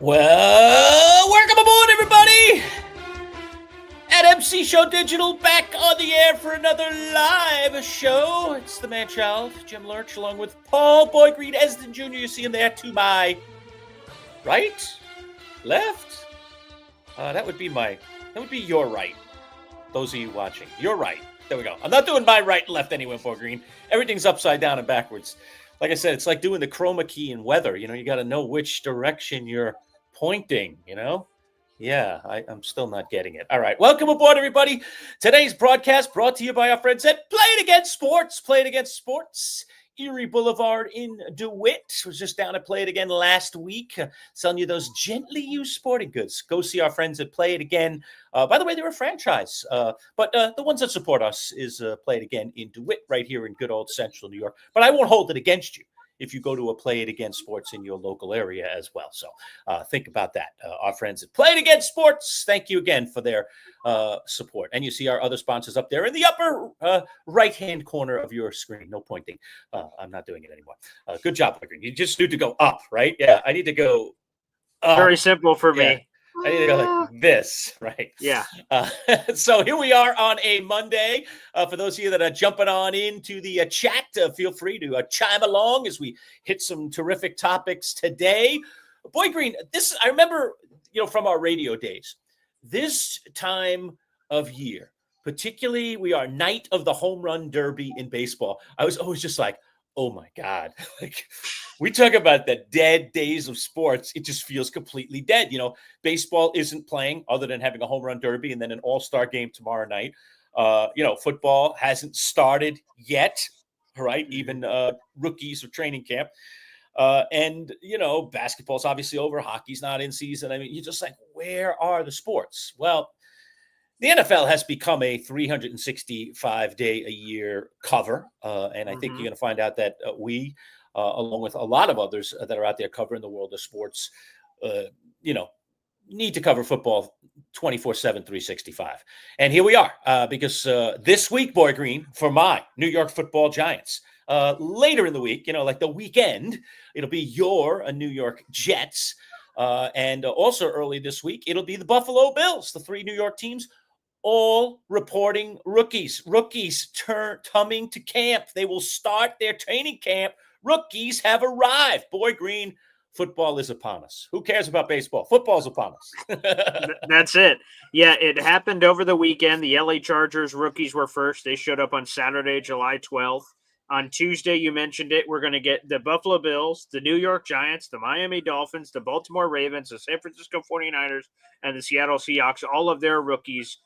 Well, welcome aboard, everybody! At MC Show Digital, back on the air for another live show. It's the Manchild, Jim Lerch, along with Paul Boy Green, Esden Jr. You see him there to my right, left. That would be your right. Those of you watching, your right. There we go. I'm not doing my right and left anyway, Boy Green. Everything's upside down and backwards. Like I said, it's like doing the chroma key in weather. You know, you got to know which direction you're pointing, you know? Yeah, I'm still not getting it. All right. Welcome aboard, everybody. Today's broadcast brought to you by our friends at Play It Again Sports. Play It Again Sports. Erie Boulevard in DeWitt. Was just down at Play It Again last week, selling you those gently used sporting goods. Go see our friends at Play It Again. By the way, they're a franchise, but the ones that support us is Play It Again in DeWitt, right here in good old Central New York. But I won't hold it against you if you go to a Play It Again Sports in your local area as well. So think about that. Our friends at Play It Again Sports, thank you again for their support. And you see our other sponsors up there in the upper right-hand corner of your screen. No pointing. I'm not doing it anymore. Good job, Green. You just need to go up, right? Yeah, I need to go up. Very simple for me. Yeah. I need to go like this, right? Yeah. So here we are on a Monday. For those of you that are jumping on into the chat, feel free to chime along as we hit some terrific topics today. Boy Green, I remember, from our radio days, this time of year, particularly we are night of the home run derby in baseball. I was always just like, oh my God, like we talk about the dead days of sports. It just feels completely dead. Baseball isn't playing other than having a home run derby and then an all-star game tomorrow night. Football hasn't started yet, right? Even rookies or training camp. And basketball's obviously over. Hockey's not in season. I mean, you're just like, where are the sports? Well, the NFL has become a 365-day-a-year cover, and I think you're going to find out that we, along with a lot of others that are out there covering the world of sports, need to cover football 24/7, 365. And here we are, because this week, Boy Green, for my New York Football Giants, later in the week, like the weekend, it'll be your New York Jets, and also early this week, it'll be the Buffalo Bills, the three New York teams, all reporting rookies coming to camp. They will start their training camp. Rookies have arrived. Boy Green, football is upon us. Who cares about baseball? Football's upon us. That's it. Yeah, it happened over the weekend. The LA Chargers rookies were first. They showed up on Saturday, July 12th. On Tuesday, you mentioned it, we're going to get the Buffalo Bills, the New York Giants, the Miami Dolphins, the Baltimore Ravens, the San Francisco 49ers, and the Seattle Seahawks. All of their rookies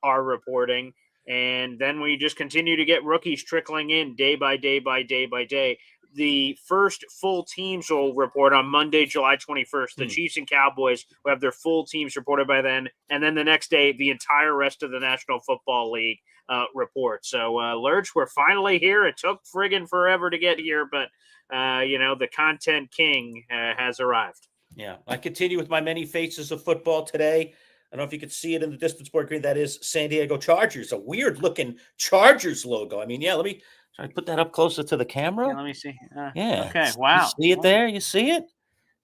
are reporting. And then we just continue to get rookies trickling in day by day by day by day. The first full teams will report on Monday, July 21st. The Chiefs and Cowboys will have their full teams reported by then. And then the next day, the entire rest of the National Football League report. So, Lerch, we're finally here. It took friggin' forever to get here, but, the content king has arrived. Yeah, I continue with my many faces of football today. I don't know if you could see it in the distance, Boy Green. That is San Diego Chargers, a weird-looking Chargers logo. I mean, yeah, let me try to put that up closer to the camera. Yeah, let me see. Yeah. Okay, wow. You see it there? You see it?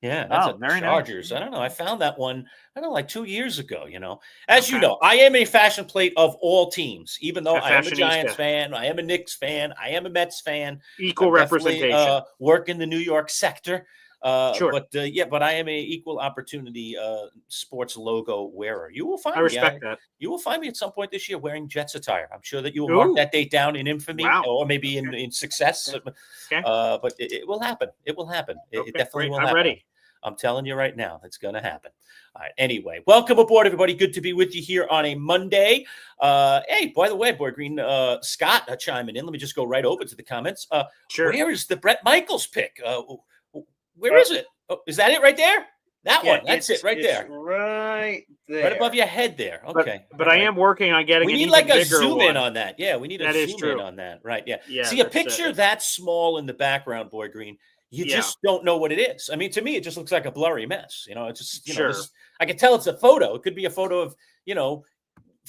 Yeah, that's very Chargers. Nice. I don't know. I found that one, like 2 years ago, As you know, I am a fashion plate of all teams, even though I am a Giants fan, I am a Knicks fan, I am a Mets fan. Equal representation. Work in the New York sector. Sure. But I am a equal opportunity sports logo wearer. You will find I respect that. You will find me at some point this year wearing Jets attire. I'm sure that you will mark that date down in infamy or maybe in success. Okay. But it will happen. It will happen. It definitely will happen. I'm ready. I'm telling you right now, it's going to happen. All right. Anyway, welcome aboard, everybody. Good to be with you here on a Monday. Hey, by the way, Boy Green, Scott chiming in. Let me just go right over to the comments. Sure. Where is the Brett Michaels pick? Where is it? Oh, is that it right there? That one. That's it right there. Right there. Right above your head there. Okay. But I am working on getting we an need even like a bigger zoom one. in on that. Yeah, we need a zoom in on that. Right. Yeah. See, a picture that small in the background, Boy Green, you just don't know what it is. I mean, to me, it just looks like a blurry mess. It's just, I can tell it's a photo. It could be a photo of,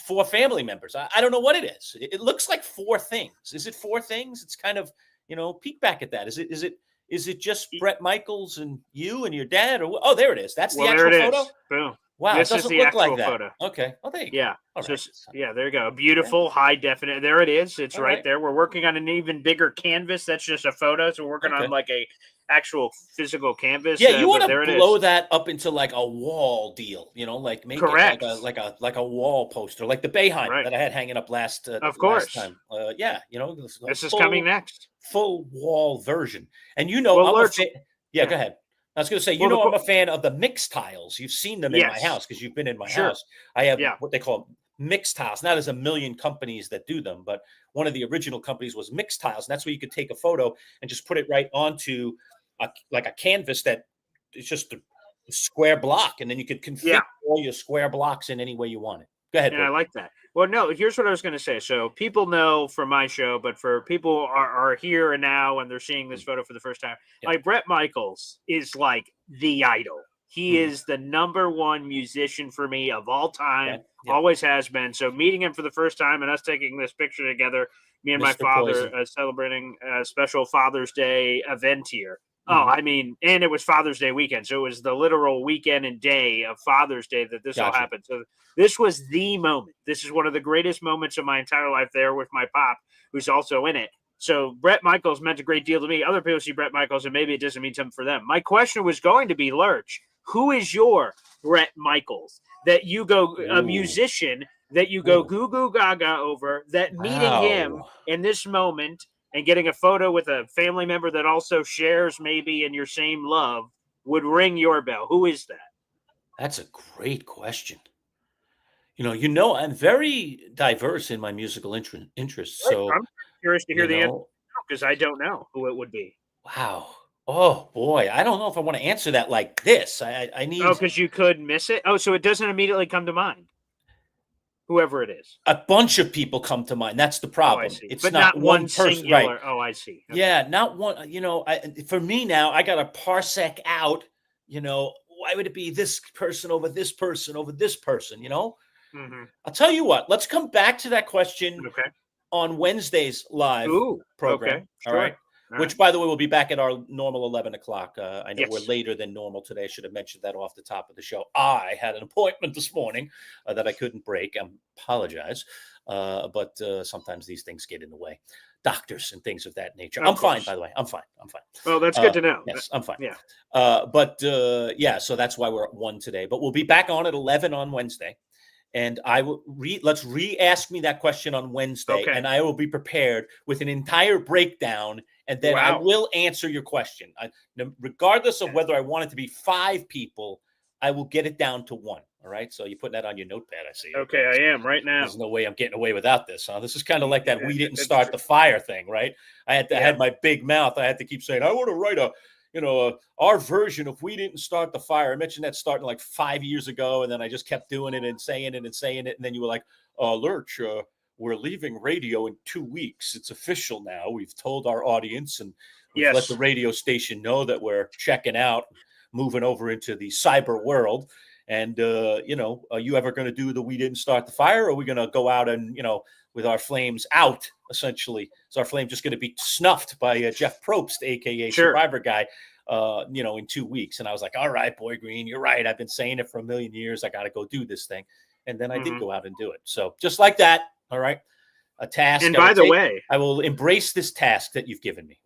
4 family members. I don't know what it is. It looks like 4 things. Is it 4 things? It's kind of, peek back at that. Is it Is it just Brett Michaels and you and your dad? Or oh, there it is. That's the Well, there actual it photo. is. Boom. Wow, it This is doesn't the look like actual that. photo. Okay. Oh, there you go. Yeah. All right. Yeah, there you go. Beautiful, high definite. There it is. It's All right right. there. We're working on an even bigger canvas. That's just a photo. So we're working on Okay. like a actual physical canvas. Yeah, you want But to there it blow is. that up into like a wall deal, like make it Correct. like a wall poster, like the Bayheim Right. that I had hanging up last Of course. time. Yeah, This is coming next. full wall version. And Well, I'm Lerch, yeah, go ahead. I was going to say, Well, I'm a fan of the mix tiles. You've seen them in my Yes. house because you've been in my Sure. house. I have Yeah. what they call mix tiles. Now there's a million companies that do them, but one of the original companies was mix tiles, and that's where you could take a photo and just put it right onto like a canvas that it's just a square block, and then you could configure all your square blocks in any way you want it. Go ahead. And I like that. Well, no, here's what I was going to say. So people know from my show, but for people are here and now and they're seeing this photo for the first time, Yeah. like Brett Michaels is like the idol. He Mhm. is the number one musician for me of all time, Okay. Yep. always has been. So meeting him for the first time and us taking this picture together, me and my Mr. father Poison. celebrating a special Father's Day event here. Oh, Mhm. I mean, and it was Father's Day weekend. So it was the literal weekend and day of Father's Day that this all Gotcha. happened. So this was the moment. This is one of the greatest moments of my entire life there with my pop, who's also in it. So Brett Michaels meant a great deal to me. Other people see Brett Michaels and maybe it doesn't mean something for them. My question was going to be, Lerch, who is your Brett Michaels that you go, a Ooh. musician that you go Ooh. goo goo gaga over, that meeting him Wow. in this moment and getting a photo with a family member that also shares maybe in your same love would ring your bell? Who is that? That's a great question. I'm very diverse in my musical interests. So, I'm curious to hear you the answer know, because I don't know who it would be. wow. Oh boy, I don't know if I want to answer that like this. I Oh, need because you could miss it. Oh, so it doesn't immediately come to mind. Whoever it is. a bunch of people come to mind. That's the Oh, I problem. see. It's But not not one person, right? singular. Oh, I see. Okay. Yeah, not one. For me now, I got to parsec out. Why would it be this person over this person over this person? Mm-hmm. I'll tell you what. Let's come back to that question Okay. on Wednesday's live Ooh. program. Okay. All Sure. right. All Which, right. by the way, will be back at our normal 11 o'clock. I know we're Yes. later than normal today. I should have mentioned that off the top of the show. I had an appointment this morning that I couldn't break. I apologize. But sometimes these things get in the way. Doctors and things of that nature. Of I'm fine, course. by the way. I'm fine. I'm fine. Well, that's good to know. Yes, I'm fine. Yeah. Yeah, so that's why we're at 1 today. But we'll be back on at 11 on Wednesday. And I will let's re-ask me that question on Wednesday, Okay. and I will be prepared with an entire breakdown, and then I Wow. will answer your question. Regardless of whether I want it to be 5 people, I will get it down to 1. All right. So you're putting that on your notepad, I see. Okay, I am right now. There's no way I'm getting away without this. Huh? This is kind of like that we didn't It's start true. the fire thing, right? I Yeah. had my big mouth. I had to keep saying, I want to write our version of We Didn't Start the Fire. I mentioned that starting like 5 years ago, and then I just kept doing it and saying it and saying it. And then you were like, Lerch, we're leaving radio in 2 weeks. It's official now. We've told our audience and we've let the radio station know that we're checking out, moving over into the cyber world. And, are you ever going to do the We Didn't Start the Fire? Or are we going to go out and, with our flames out, essentially? Is our flame just going to be snuffed by Jeff Probst, a.k.a. Sure. Survivor Guy, in 2 weeks? And I was like, all right, Boy Green, you're right. I've been saying it for a million years. I got to go do this thing. And then I did go out and do it. So just like that, all right, a task. And by the way, I will embrace this task that you've given me.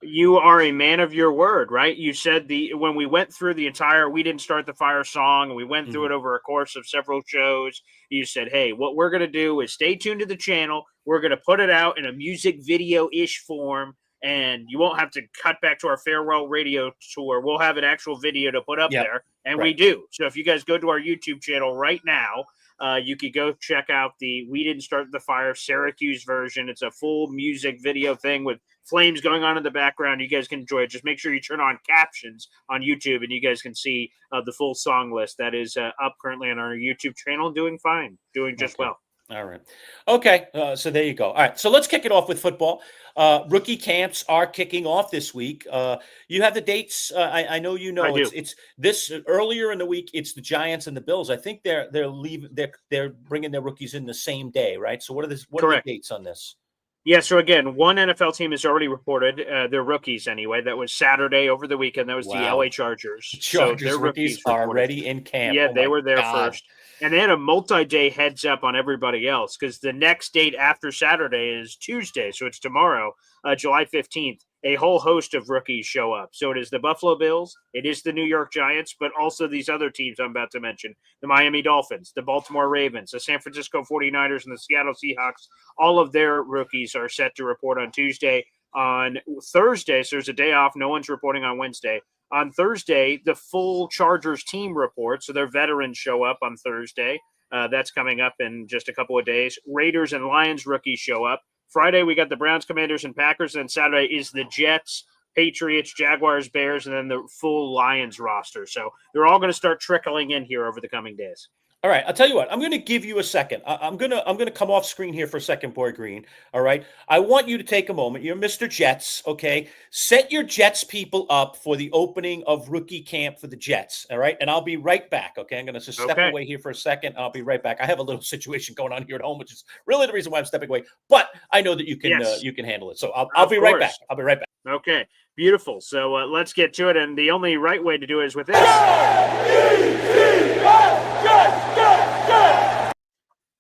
You are a man of your word, right? You said when we went through the entire We Didn't Start the Fire song, and we went through it over a course of several shows, you said, hey, what we're going to do is stay tuned to the channel. We're going to put it out in a music video-ish form, and you won't have to cut back to our farewell radio tour. We'll have an actual video to put up there, and we do. So if you guys go to our YouTube channel right now, you could go check out the We Didn't Start the Fire Syracuse version. It's a full music video thing with flames going on in the background. You guys can enjoy it. Just make sure you turn on captions on YouTube, and you guys can see the full song list that is up currently on our YouTube channel. Doing fine, doing just well. All right. Okay. So there you go. All right. So let's kick it off with football. Rookie camps are kicking off this week. You have the dates. I know you know. I do. It's this earlier in the week. It's the Giants and the Bills. I think they're leaving. They're bringing their rookies in the same day, right? So what are the dates on this? Yeah, so again, one NFL team has already reported their rookies anyway. That was Saturday over the weekend. That was the Wow. LA Chargers. So Chargers their rookies rookies are reported. already in camp. Yeah, Oh they my were there God. first. And they had a multi-day heads up on everybody else because the next date after Saturday is Tuesday. So it's tomorrow, July 15th. A whole host of rookies show up. So it is the Buffalo Bills, it is the New York Giants, but also these other teams I'm about to mention, the Miami Dolphins, the Baltimore Ravens, the San Francisco 49ers, and the Seattle Seahawks. All of their rookies are set to report on Tuesday. On Thursday, so there's a day off. No one's reporting on Wednesday. On Thursday, the full Chargers team reports. So their veterans show up on Thursday. That's coming up in just a couple of days. Raiders and Lions rookies show up. Friday, we got the Browns, Commanders, and Packers. And Saturday is the Jets, Patriots, Jaguars, Bears, and then the full Lions roster. So they're all going to start trickling in here over the coming days. All right, I'll tell you what. I'm going to give you a second. I'm gonna come off screen here for a second, Boy Green. All right. I want you to take a moment. You're Mr. Jets, okay? Set your Jets people up for the opening of rookie camp for the Jets. All right, and I'll be right back. Okay, I'm going to just step away here for a second. I'll be right back. I have a little situation going on here at home, which is really the reason why I'm stepping away. But I know that you can you can handle it. So I'll be right back. I'll be right back. Okay, beautiful. So let's get to it. And the only right way to do it is with this.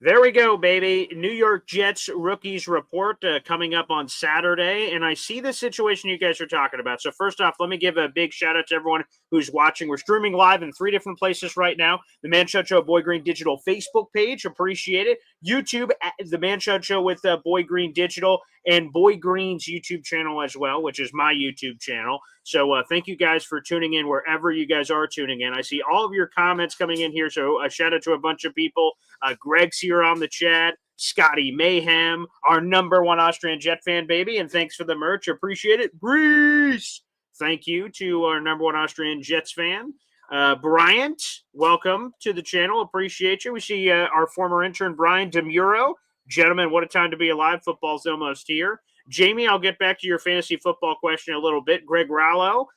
There we go, baby. New York Jets rookies report coming up on Saturday. And I see the situation you guys are talking about. So first off, let me give a big shout out to everyone who's watching. We're streaming live in 3 different places right now. The Manchild Show Boy Green Digital Facebook page. Appreciate it. YouTube, The Manchild Show with Boy Green Digital, and Boy Green's YouTube channel as well, which is my YouTube channel. So thank you guys for tuning in wherever you guys are tuning in. I see all of your comments coming in here. So a shout out to a bunch of people. Greg's here on the chat. Scotty Mayhem, our number one Austrian Jet fan, baby. And thanks for the merch. Appreciate it. Breeze. Thank you to our number one Austrian Jets fan. Bryant, welcome to the channel. Appreciate you. We see our former intern, Brian DeMuro. Gentlemen, what a time to be alive. Football's almost here. Jamie, I'll get back to your fantasy football question a little bit. Greg Rallo,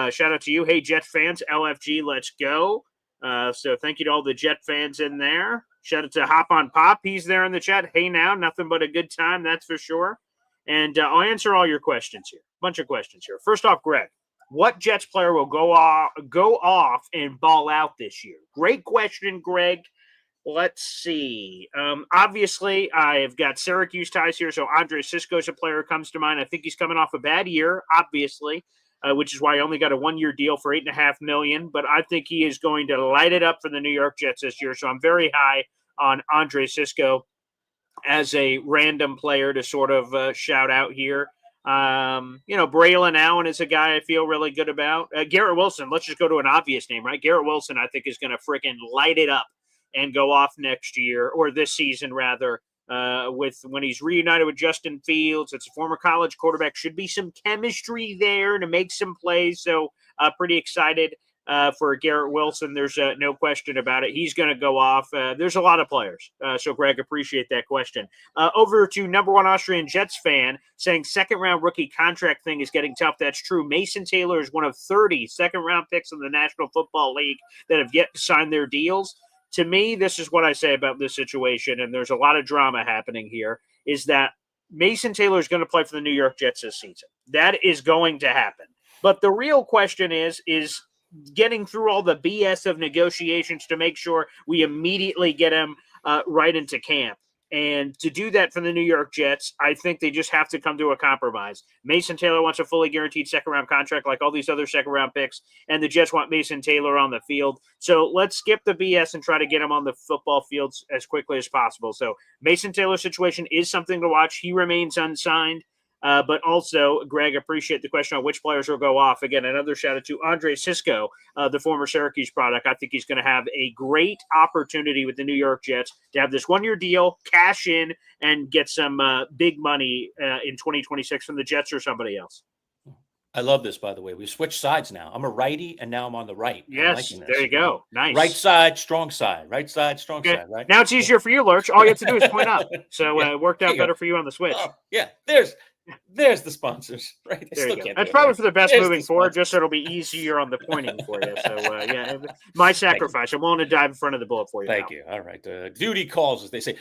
shout out to you. Hey, Jet fans, LFG, let's go. So thank you to all the Jet fans in there. Shout out to Hop on Pop. He's there in the chat. Hey, now, nothing but a good time, that's for sure. And I'll answer all your questions here. Bunch of questions here. First off, Greg, what Jets player will go off and ball out this year? Great question, Greg. Let's see. Obviously, I've got Syracuse ties here, so Andre Cisco's a player who comes to mind. I think he's coming off a bad year, obviously, which is why he only got a 1-year deal for $8.5 million. But I think he is going to light it up for the New York Jets this year. So I'm very high on Andre Cisco as a random player to sort of shout out here. Braylon Allen is a guy I feel really good about. Garrett Wilson, let's just go to an obvious name, right? Garrett Wilson, I think, is going to freaking light it up and go off next year, or this season rather, with when he's reunited with Justin Fields. It's a former college quarterback. Should be some chemistry there to make some plays. So pretty excited for Garrett Wilson. There's no question about it. He's going to go off. There's a lot of players. So, Greg, appreciate that question. Over to number one Austrian Jets fan saying second-round rookie contract thing is getting tough. That's true. Mason Taylor is one of 30 second-round picks in the National Football League that have yet to sign their deals. To me, this is what I say about this situation, and there's a lot of drama happening here, is that Mason Taylor is going to play for the New York Jets this season. That is going to happen. But the real question is getting through all the BS of negotiations to make sure we immediately get him right into camp. And to do that for the New York Jets, I think they just have to come to a compromise. Mason Taylor wants a fully guaranteed second-round contract like all these other second-round picks, and the Jets want Mason Taylor on the field. So let's skip the BS and try to get him on the football fields as quickly as possible. So Mason Taylor's situation is something to watch. He remains unsigned. But also, Greg, appreciate the question on which players will go off. Again, another shout out to Andre Cisco, the former Syracuse product. I think he's going to have a great opportunity with the New York Jets to have this 1-year deal, cash in, and get some big money in 2026 from the Jets or somebody else. I love this, by the way. We switched sides now. I'm a righty, and now I'm on the right. Yes, there you go. Nice. Right side, strong side. Right side, strong side, right? Now it's easier for you, Lerch. All you have to do is point up. So it worked out better for you on the switch. Oh, yeah, there's the sponsors, right? There you go. That's probably for the best moving forward, just so it'll be easier on the pointing for you. So, yeah, my sacrifice. I'm willing to dive in front of the bullet for you. Thank you. All right. Duty calls, as they say.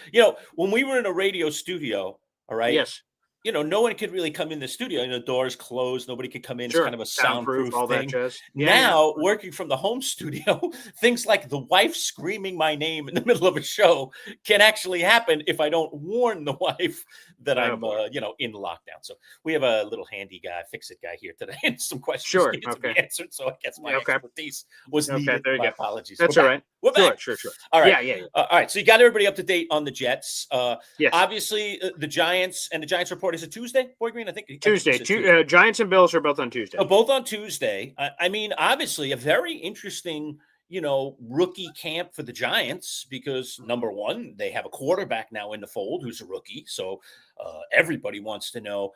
When we were in a radio studio, all right? Yes. no one could really come in the studio. The doors closed. Nobody could come in. It's Sure. kind of a Soundproof, soundproof all that thing. jazz. Yeah. Now, working from the home studio, things like the wife screaming my name in the middle of a show can actually happen if I don't warn the wife that Oh, I'm, boy. in lockdown. So we have a little handy guy, fix-it guy here today, and some questions Sure. needed to Okay. be answered. So I guess my Okay. expertise was Okay. needed. There you My go. apologies. That's We're all back. right. We're Sure. back. Sure. Sure. All right. Yeah. All right. So you got everybody up to date on the Jets. Yes. Obviously, the Giants and the Giants report is it Tuesday, Boy Green? I think Tuesday. it's Tuesday. Giants and Bills are both on Tuesday. Oh, both on Tuesday. I mean, obviously, a very interesting, rookie camp for the Giants because number one, they have a quarterback now in the fold who's a rookie. So everybody wants to know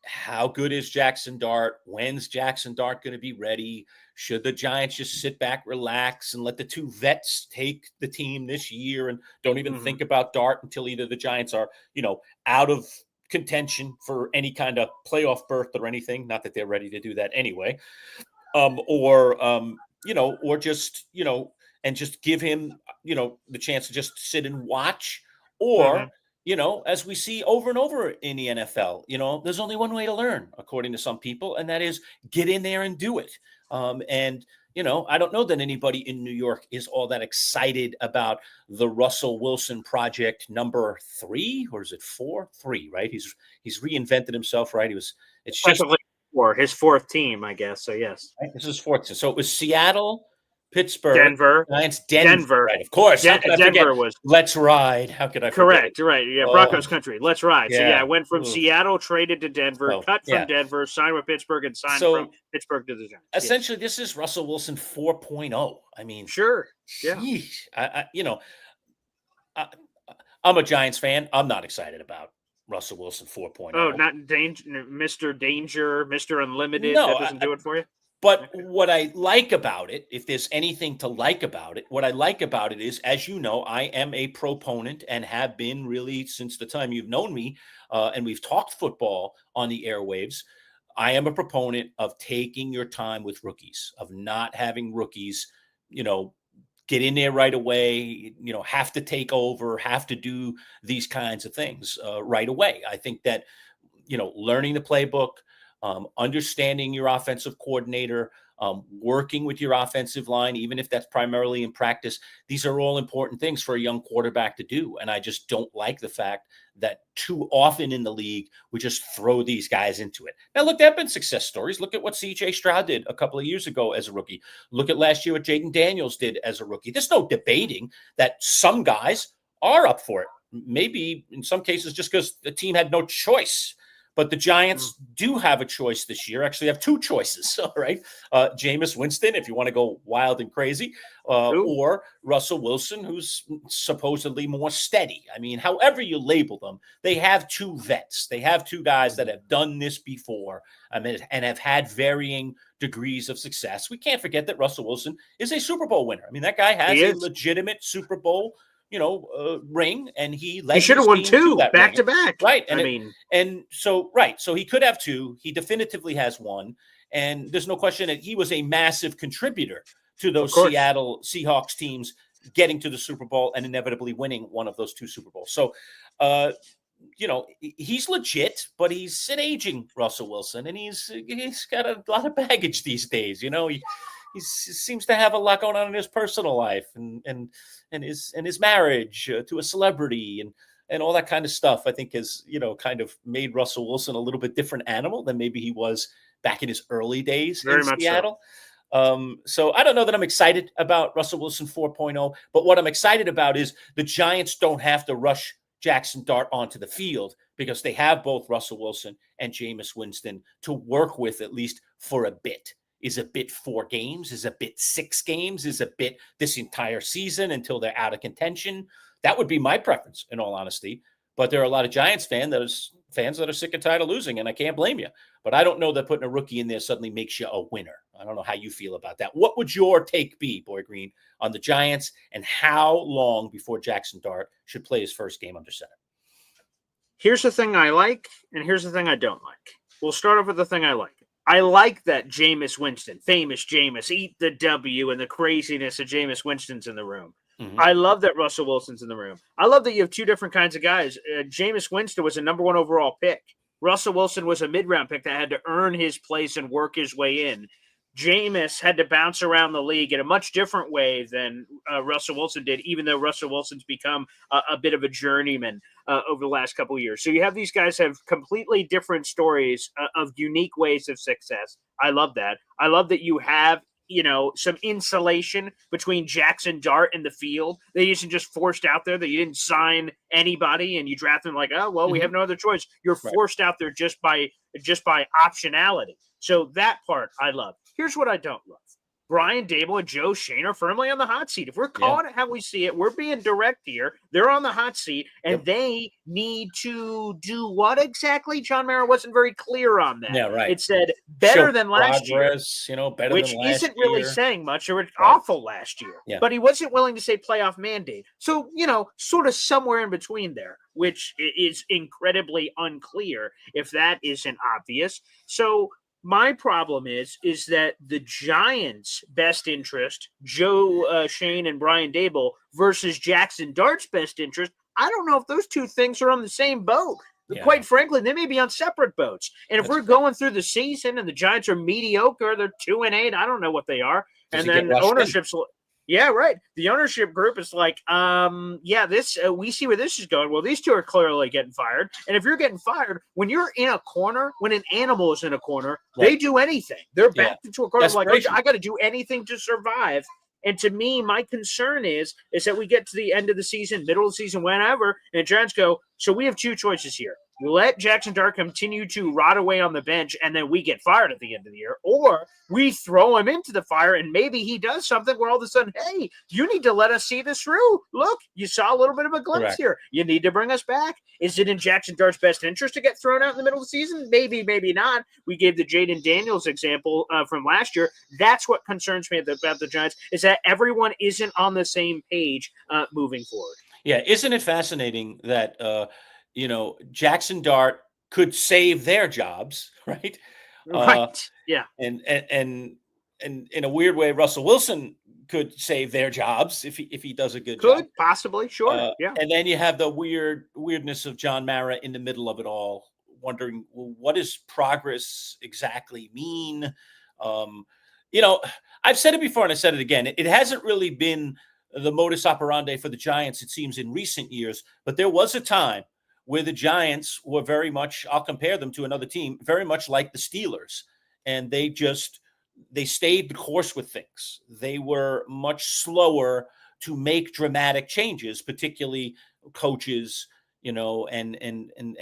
how good is Jackson Dart? When's Jackson Dart going to be ready? Should the Giants just sit back, relax, and let the two vets take the team this year and don't even think about Dart until either the Giants are, out of contention for any kind of playoff berth or anything? Not that they're ready to do that anyway. Or just, and just give him, the chance to just sit and watch. Or, as we see over and over in the NFL, there's only one way to learn, according to some people, and that is get in there and do it. I don't know that anybody in New York is all that excited about the Russell Wilson project number 3, or is it 4? 3, right? He's reinvented himself, right? It's just his fourth team, I guess. So yes, right? This is fourth. So it was Seattle, Pittsburgh, Denver, Giants, Denver. Right, of course. Denver was. Let's ride. How could I forget? Correct, right. Yeah, Broncos country. Let's ride. So yeah. I went from Seattle, traded to Denver, cut from Denver, signed with Pittsburgh, and signed from Pittsburgh to the Giants. Essentially, this is Russell Wilson 4.0. I mean, sure. Yeah. Geez, I'm a Giants fan. I'm not excited about Russell Wilson 4.0. Oh, not Danger, Mr. Danger, Mr. Unlimited. No, that doesn't do it for you. But what I like about it, if there's anything to like about it, what I like about it is, as you know, I am a proponent and have been really since the time you've known me, and we've talked football on the airwaves. I am a proponent of taking your time with rookies, of not having rookies, get in there right away, have to take over, have to do these kinds of things right away. I think that, learning the playbook, understanding your offensive coordinator, working with your offensive line, even if that's primarily in practice, these are all important things for a young quarterback to do. And I just don't like the fact that too often in the league, we just throw these guys into it. Now, look, there have been success stories. Look at what C.J. Stroud did a couple of years ago as a rookie. Look at last year what Jaden Daniels did as a rookie. There's no debating that some guys are up for it. Maybe in some cases just because the team had no choice. But the Giants do have a choice this year. Actually, have two choices, all right? Jameis Winston, if you want to go wild and crazy, or Russell Wilson, who's supposedly more steady. I mean, however you label them, they have two vets. They have two guys that have done this before and have had varying degrees of success. We can't forget that Russell Wilson is a Super Bowl winner. I mean, that guy has a legitimate Super Bowl ring, and he should have won 2 back to back, right? And so he could have 2. He definitively has 1, and there's no question that he was a massive contributor to those Seattle Seahawks teams getting to the Super Bowl and inevitably winning one of those 2 Super Bowls. So, he's legit, but he's an aging Russell Wilson, and he's got a lot of baggage these days. He seems to have a lot going on in his personal life and his marriage to a celebrity and all that kind of stuff. I think has kind of made Russell Wilson a little bit different animal than maybe he was back in his early days in Seattle. So I don't know that I'm excited about Russell Wilson 4.0, but what I'm excited about is the Giants don't have to rush Jackson Dart onto the field because they have both Russell Wilson and Jameis Winston to work with at least for a bit. Is a bit 4 games, is a bit 6 games, is a bit this entire season until they're out of contention. That would be my preference, in all honesty. But there are a lot of Giants fans that are sick and tired of losing, and I can't blame you. But I don't know that putting a rookie in there suddenly makes you a winner. I don't know how you feel about that. What would your take be, Boy Green, on the Giants, and how long before Jackson Dart should play his first game under center? Here's the thing I like, and here's the thing I don't like. We'll start off with the thing I like. I like that Jameis Winston, famous Jameis, eat the W and the craziness of Jameis Winston's in the room. I love that Russell Wilson's in the room. I love that you have two different kinds of guys. Jameis Winston was a number 1 overall pick. Russell Wilson was a mid-round pick that had to earn his place and work his way in. Jameis had to bounce around the league in a much different way than Russell Wilson did, even though Russell Wilson's become a bit of a journeyman over the last couple of years. So you have these guys have completely different stories of unique ways of success. I love that. I love that you have some insulation between Jackson Dart and the field. They isn't just forced out there, that you didn't sign anybody and you draft them like, oh, well, we have no other choice. You're forced out there just by optionality. So that part I love. Here's what I don't love. Brian Dable and Joe Shane are firmly on the hot seat. If we're calling it how we see it, we're being direct here. They're on the hot seat, and they need to do what exactly? John Mara wasn't very clear on that. Yeah, right. It said better than last year, better which than last isn't really year. saying much. They were awful last year, but he wasn't willing to say playoff mandate. So, sort of somewhere in between there, which is incredibly unclear if that isn't obvious. So my problem is that the Giants' best interest, Joe Shane and Brian Dable, versus Jackson Dart's best interest, I don't know if those two things are on the same boat. Yeah. Quite frankly, they may be on separate boats. And if we're going through the season and the Giants are mediocre, they're 2-8, I don't know what they are. And then ownership's yeah, right. The ownership group is like, this we see where this is going. Well, these two are clearly getting fired. And if you're getting fired, when you're in a corner, when an animal is in a corner, they do anything. They're backed into a corner like, I got to do anything to survive. And to me, my concern is that we get to the end of the season, middle of the season, whenever, and the Giants go, so we have two choices here. We let Jackson Dart continue to rot away on the bench, and then we get fired at the end of the year. Or we throw him into the fire, and maybe he does something where all of a sudden, hey, you need to let us see this through. Look, you saw a little bit of a glimpse here. You need to bring us back. Is it in Jackson Dart's best interest to get thrown out in the middle of the season? Maybe, maybe not. We gave the Jaden Daniels example from last year. That's what concerns me about the Giants, is that everyone isn't on the same page moving forward. Yeah, isn't it fascinating that Jackson Dart could save their jobs, right? Right. Yeah. And in a weird way, Russell Wilson could save their jobs if he does a good job. Could possibly, sure. Yeah. And then you have the weirdness of John Mara in the middle of it all, wondering, well, what does progress exactly mean? I've said it before and I said it again. It hasn't really been the modus operandi for the Giants, it seems, in recent years. But there was a time where the Giants were very much, I'll compare them to another team, very much like the Steelers. And they stayed the course with things. They were much slower to make dramatic changes, particularly coaches, and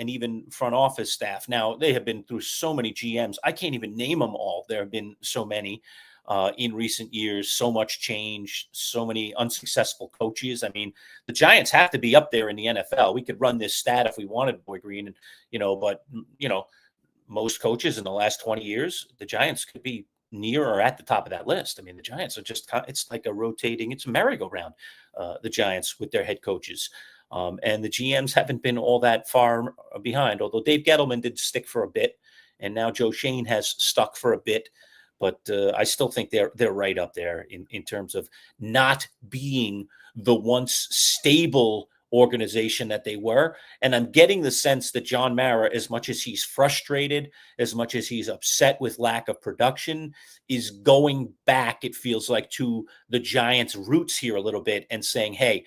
even front office staff. Now, they have been through so many GMs. I can't even name them all. There have been so many in recent years, so much change, so many unsuccessful coaches. I mean, the Giants have to be up there in the NFL. We could run this stat if we wanted, Boy Green, but most coaches in the last 20 years, the Giants could be near or at the top of that list. I mean, the Giants are it's like it's a merry-go-round, the Giants with their head coaches. And the GMs haven't been all that far behind, although Dave Gettleman did stick for a bit, and now Joe Shane has stuck for a bit. But I still think they're right up there in terms of not being the once stable organization that they were. And I'm getting the sense that John Mara, as much as he's frustrated, as much as he's upset with lack of production, is going back, it feels like, to the Giants' roots here a little bit and saying, hey,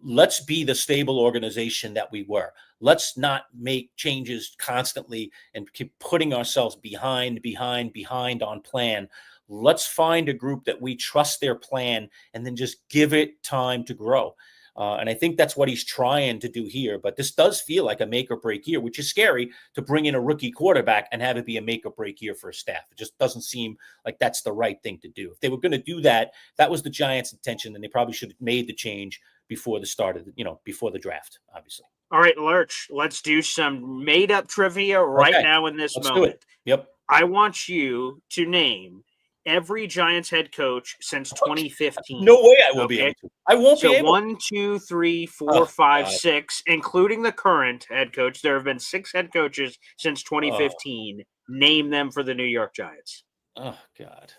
let's be the stable organization that we were. Let's not make changes constantly and keep putting ourselves behind on plan. Let's find a group that we trust their plan and then just give it time to grow. And I think that's what he's trying to do here. But this does feel like a make or break year, which is scary to bring in a rookie quarterback and have it be a make or break year for a staff. It just doesn't seem like that's the right thing to do. If they were going to do that, that was the Giants' intention, then they probably should have made the change before the start of before the draft, obviously. All right, Lerch, let's do some made-up trivia right now in this moment. Do it. Yep. I want you to name every Giants head coach since 2015. No way I will be able to. I won't be able to. 1, 2, 3, 4, 5, 6, including the current head coach. There have been 6 head coaches since 2015. Name them for the New York Giants. Oh, God.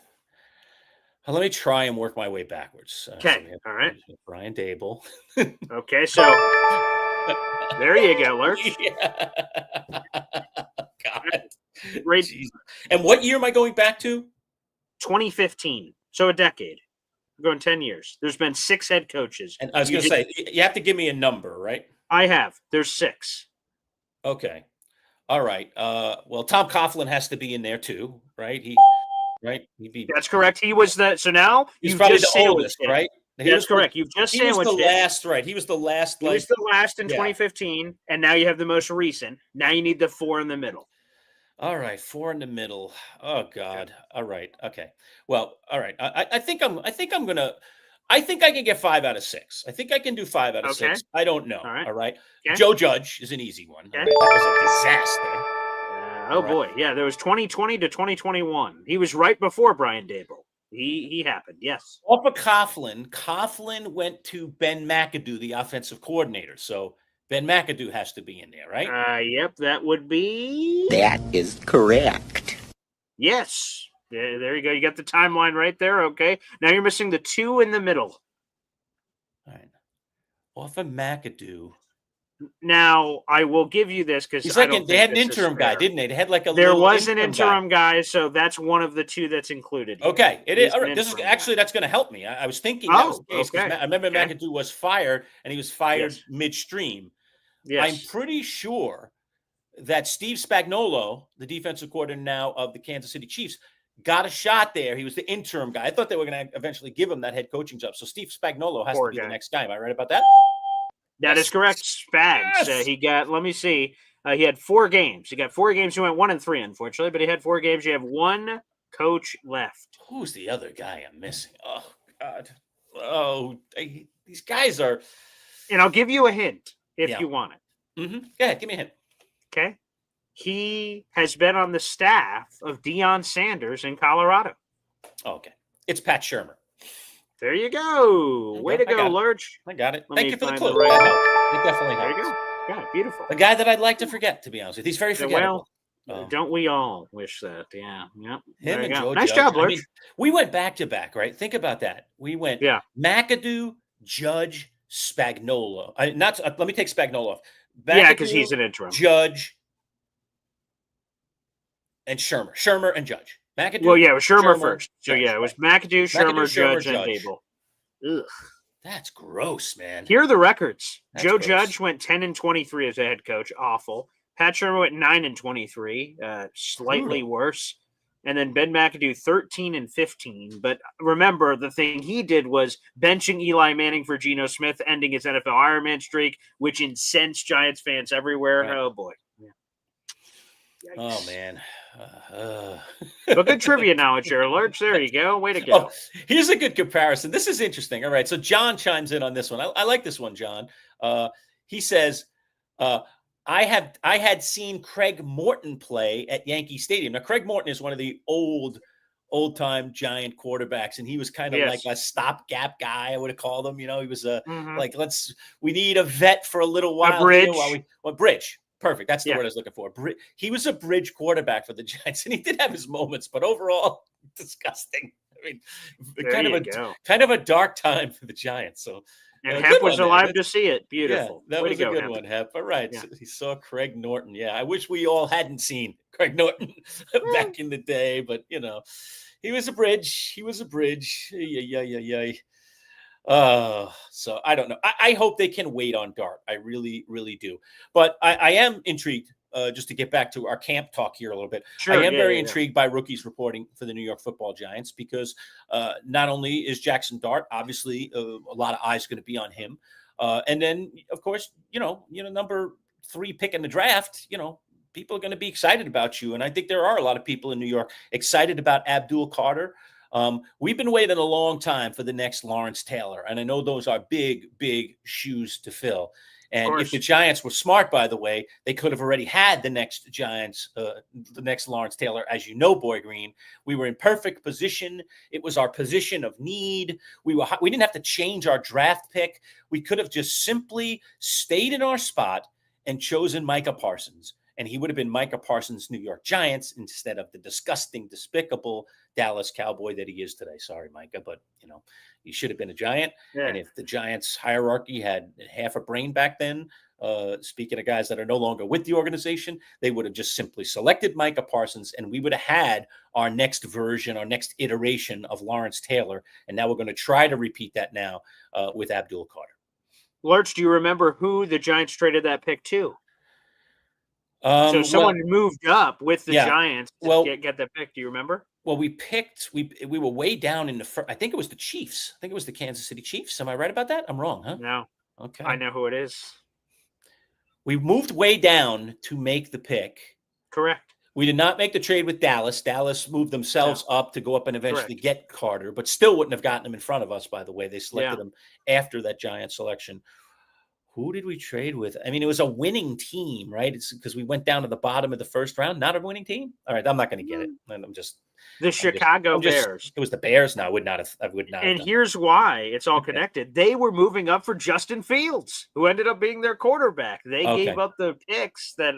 Let me try and work my way backwards. Okay. We have All right. Brian Dable. Okay. So there you go, Lurch. Yeah. God. Great. Jeez. And what year am I going back to? 2015. So a decade. We're going 10 years. There's been 6 head coaches. And I was going to say, you have to give me a number, right? I have. There's 6. Okay. All right. Well, Tom Coughlin has to be in there too, right? He'd be. That's correct. He was the. So now He's you've probably just the oldest, sandwiched it. right? That's correct. You've just He was sandwiched the it. last, right? He was the last. He was the last in 2015, and now you have the most recent. Now you need the 4 in the middle. All right, 4 in the middle. Oh God. All right. Okay. Well, all right. I think I can get 5 out of 6. I think I can do 5 out of 6. I don't know. All right. Okay. Joe Judge is an easy one. Okay. Right? That was a disaster. Boy. Yeah, there was 2020 to 2021. He was right before Brian Dable. He happened. Yes. Off of Coughlin went to Ben McAdoo, the offensive coordinator. So Ben McAdoo has to be in there, right? Yep, that would be. That is correct. Yes. Yeah, there you go. You got the timeline right there. Okay. Now you're missing the 2 in the middle. All right. Off of McAdoo. Now I will give you this because they had an interim guy, didn't they? They had like a. There was an interim guy, so that's one of the 2 that's included. Here. Okay, it is. All right. This is actually that's going to help me. I was thinking that was the case. Okay. I remember McAdoo was fired, and he was fired midstream. Yes. I'm pretty sure that Steve Spagnuolo, the defensive coordinator now of the Kansas City Chiefs, got a shot there. He was the interim guy. I thought they were going to eventually give him that head coaching job. So Steve Spagnuolo has to be the next guy. Am I right about that? That is correct. Spags. Yes. He got. Let me see. He had 4 games. He got 4 games. He went 1-3, unfortunately, but he had 4 games. You have 1 coach left. Who's the other guy I'm missing? Oh God. Oh, these guys are. And I'll give you a hint if you want it. Mm-hmm. Go ahead. Give me a hint. Okay. He has been on the staff of Deion Sanders in Colorado. Oh, okay. It's Pat Shurmur. There you go. Way to go, Lurch. I got it. Let Thank you for the clue. It definitely helps. There you go. Yeah, beautiful. A guy that I'd like to forget, to be honest with you. He's very forgettable. Well, don't we all wish that? Yeah. Yep. Him and Joe nice Judge. job, Lurch. I mean, we went back to back, right? Think about that. We went McAdoo, Judge, Spagnuolo. Let me take Spagnuolo off. McAdoo, because he's an interim. Judge and Shurmur. Shurmur and Judge. McAdoo. Well, yeah, it was Shurmur first. So, it was McAdoo, Shurmur, Judge, and Dable. Ugh. That's gross, man. Here are the records. That's Joe gross. Judge went 10-23 as a head coach. Awful. Pat Shurmur went 9-23. Slightly worse. And then Ben McAdoo 13-15. But remember, the thing he did was benching Eli Manning for Geno Smith, ending his NFL Ironman streak, which incensed Giants fans everywhere. Right. Oh, boy. Yeah. Oh, man. But good trivia knowledge here, Lurch. There you go. Way to go. Here's a good comparison. This is interesting. All right. So John chimes in on this one. I like this one, John. He says, I had seen Craig Morton play at Yankee Stadium. Now, Craig Morton is one of the old-time Giant quarterbacks, and he was kind of like a stopgap guy, I would have called him. He was like, we need a vet for a little while. A bridge. Bridge. Perfect. That's the word I was looking for. He was a bridge quarterback for the Giants, and he did have his moments, but overall, disgusting. I mean, kind of a dark time for the Giants. So, and Hep was alive to see it. Beautiful. Yeah, that was a good one, Hep. All right. Yeah. So he saw Craig Norton. Yeah, I wish we all hadn't seen Craig Norton back in the day, but he was a bridge. He was a bridge. Yeah. So I don't know. I hope they can wait on Dart. I really, really do. But I am intrigued, just to get back to our camp talk here a little bit. Sure, I am very intrigued by rookies reporting for the New York Football Giants because not only is Jackson Dart, obviously a lot of eyes going to be on him. And then, of course, number 3 pick in the draft, people are going to be excited about you. And I think there are a lot of people in New York excited about Abdul Carter. We've been waiting a long time for the next Lawrence Taylor, and I know those are big, big shoes to fill. And if the Giants were smart, by the way, they could have already had the next Lawrence Taylor, as you know, Boy Green. We were in perfect position. It was our position of need. We didn't have to change our draft pick. We could have just simply stayed in our spot and chosen Micah Parsons. and he would have been Micah Parsons' New York Giants instead of the disgusting, despicable Dallas Cowboy that he is today. Sorry, Micah, but he should have been a Giant. Yeah. And if the Giants hierarchy had half a brain back then, speaking of guys that are no longer with the organization, they would have just simply selected Micah Parsons, and we would have had our next version, our next iteration of Lawrence Taylor. And now we're going to try to repeat that now with Abdul Carter. Lerch, do you remember who the Giants traded that pick to? So someone moved up with the Giants to get the pick. Do you remember? Well, we were way down in the first. I think it was the Chiefs. I think it was the Kansas City Chiefs. Am I right about that? I'm wrong, huh? No. Okay. I know who it is. We moved way down to make the pick. Correct. We did not make the trade with Dallas. Dallas moved themselves up to go up and eventually get Carter, but still wouldn't have gotten him in front of us, by the way. They selected him after that Giant selection. Who did we trade with? I mean, it was a winning team, right? It's because we went down to the bottom of the first round. Not a winning team. All right, I'm not going to get it. I'm just Chicago Bears. It was the Bears. No, I would not have. And here's why it's all connected. They were moving up for Justin Fields, who ended up being their quarterback. They gave up the picks that